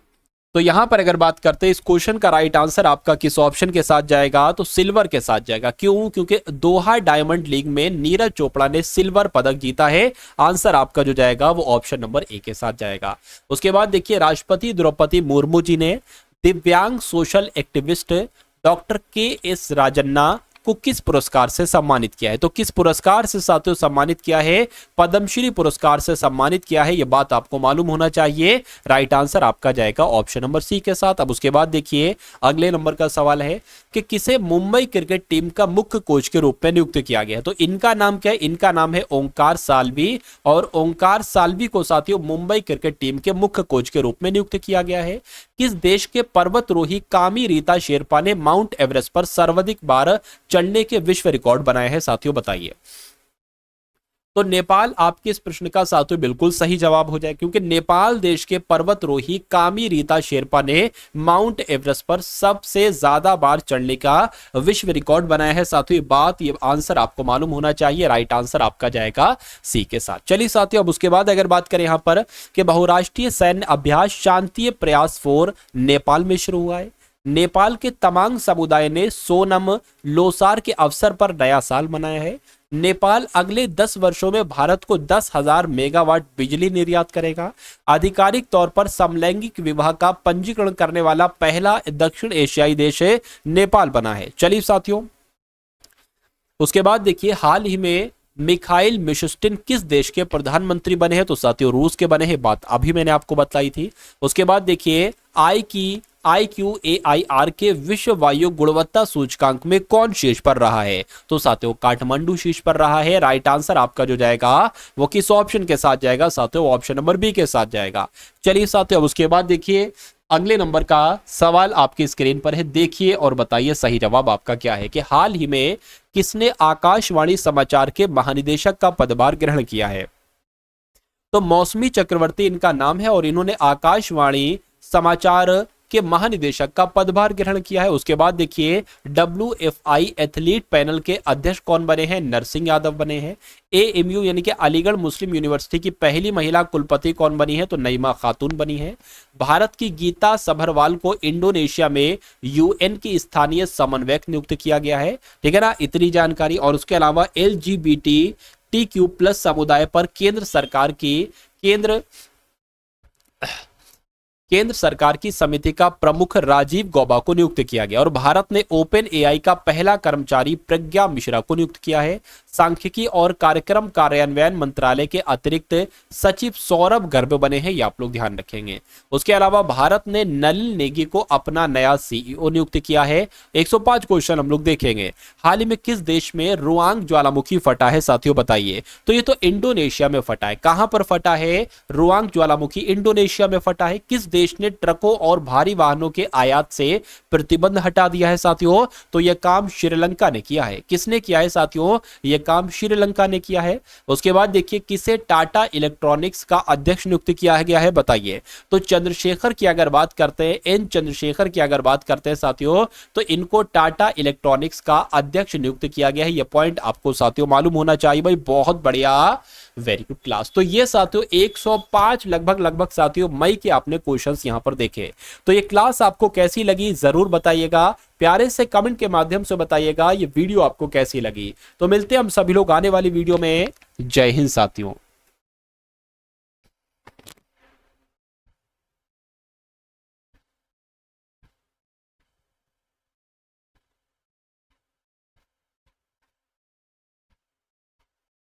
तो यहां पर अगर बात करते हैं इस क्वेश्चन का राइट आंसर आपका किस ऑप्शन के साथ जाएगा, तो सिल्वर के साथ जाएगा। क्यों? क्योंकि दोहा डायमंड लीग में नीरज चोपड़ा ने सिल्वर पदक जीता है। आंसर आपका जो जाएगा वो ऑप्शन नंबर ए के साथ जाएगा। उसके बाद देखिए राष्ट्रपति द्रौपदी मुर्मू जी ने दिव्यांग सोशल एक्टिविस्ट डॉक्टर के एस राजन्ना को किस पुरस्कार से सम्मानित किया है। तो किस पुरस्कार से साथियों सम्मानित किया है? पद्मश्री पुरस्कार से सम्मानित किया है। यह बात आपको मालूम होना चाहिए। राइट आंसर आपका जाएगा ऑप्शन नंबर सी के साथ। अब उसके बाद देखिए अगले नंबर का सवाल है कि किसे मुंबई क्रिकेट टीम का मुख्य कोच के रूप में नियुक्त किया गया है। तो इनका नाम क्या है? इनका नाम है ओंकार साल्वी, और ओंकार साल्वी को साथियों मुंबई क्रिकेट टीम के मुख्य कोच के रूप में नियुक्त किया गया है। किस देश के पर्वतरोही कामी रीता शेरपा ने माउंट एवरेस्ट पर सर्वाधिक बार चढ़ने के विश्व रिकॉर्ड बनाए हैं साथियों बताइए। तो नेपाल आपके इस प्रश्न का साथियों बिल्कुल सही जवाब हो जाए, क्योंकि नेपाल देश के पर्वतरोही कामी रीता शेरपा ने माउंट एवरेस्ट पर सबसे ज्यादा बार चढ़ने का विश्व रिकॉर्ड बनाया है साथियों। ये आंसर आपको मालूम होना चाहिए। राइट आंसर आपका जाएगा सी के साथ। चलिए साथियों, अब उसके बाद अगर बात करें यहां पर कि बहुराष्ट्रीय सैन्य अभ्यास शांति प्रयास 4 नेपाल में शुरू हुआ है। नेपाल के तमांग समुदाय ने सोनम लोसार के अवसर पर नया साल मनाया है। नेपाल अगले 10 वर्षों में भारत को 10,000 मेगावाट बिजली निर्यात करेगा। आधिकारिक तौर पर समलैंगिक विवाह का पंजीकरण करने वाला पहला दक्षिण एशियाई देश है नेपाल बना है। चलिए साथियों, उसके बाद देखिए हाल ही में मिखाइल मिशुस्टिन किस देश के प्रधानमंत्री बने हैं। तो साथियों रूस के बने हैं, बात अभी मैंने आपको बताई थी। उसके बाद देखिए IQAIR के विश्व वायु गुणवत्ता सूचकांक में कौन शीर्ष पर रहा है। तो साथियों काठमांडू शीर्ष पर रहा है। राइट आंसर आपका जो जाएगा वो किस ऑप्शन के साथ जाएगा साथियों? ऑप्शन नंबर बी के साथ जाएगा। चलिए साथियों, अब उसके बाद देखिए अगले नंबर का सवाल आपकी स्क्रीन पर है, देखिए और बताइए सही जवाब आपका क्या है कि हाल ही में किसने आकाशवाणी समाचार के महानिदेशक का पदभार ग्रहण किया है। तो मौसमी चक्रवर्ती इनका नाम है और इन्होंने आकाशवाणी समाचार के महानिदेशक का पदभार ग्रहण किया है। उसके बाद देखिए WFI एथलीट पैनल के अध्यक्ष कौन बने हैं? नरसिंह यादव बने हैं। AMU यानी कि अलीगढ़ मुस्लिम यूनिवर्सिटी की पहली महिला कुलपति कौन बनी है? तो नईमा खातून बनी है। भारत की गीता सभरवाल को इंडोनेशिया में UN की स्थानीय समन्वयक नियुक्त किया गया है। ठीक है ना, इतनी जानकारी। और उसके अलावा LGBTQ+ समुदाय पर केंद्र सरकार की केंद्र सरकार की समिति का प्रमुख राजीव गौबा को नियुक्त किया गया और भारत ने ओपन एआई का पहला कर्मचारी प्रज्ञा मिश्रा को नियुक्त किया है। सांख्यिकी और कार्यक्रम कार्यान्वयन मंत्रालय के अतिरिक्त सचिव सौरभ गर्ग बने हैं, ये आप लोग ध्यान रखेंगे। उसके अलावा भारत ने नलिन नेगी को अपना नया सीईओ नियुक्त किया है। 105 क्वेश्चन हम लोग देखेंगे। हाल ही में किस देश में रुआंग ज्वालामुखी फटा है साथियों, बताइए। तो ये तो इंडोनेशिया में फटा है। कहां पर फटा है? रुआंग ज्वालामुखी इंडोनेशिया में फटा है। किस देश ने ट्रकों और भारी वाहनों के आयात से प्रतिबंध हटा दिया है साथियों? तो यह काम श्रीलंका ने किया है। किसने किया है साथियों? यह काम श्रीलंका ने किया है। उसके बाद देखिए किसे टाटा इलेक्ट्रॉनिक्स का अध्यक्ष नियुक्त किया गया है, बताइए। तो चंद्रशेखर की अगर बात करते हैं, एन चंद्रशेखर की अगर बात करते हैं साथियों, तो इनको टाटा इलेक्ट्रॉनिक्स का अध्यक्ष नियुक्त किया गया है। यह पॉइंट आपको साथियों मालूम होना चाहिए भाई। बहुत बढ़िया, वेरी गुड क्लास। तो ये साथियों 105 लगभग साथियों मई के आपने क्वेश्चंस यहां पर देखे। तो ये क्लास आपको कैसी लगी जरूर बताइएगा, प्यारे से कमेंट के माध्यम से बताइएगा ये वीडियो आपको कैसी लगी। तो मिलते हैं हम सभी लोग आने वाली वीडियो में। जय हिंद साथियों।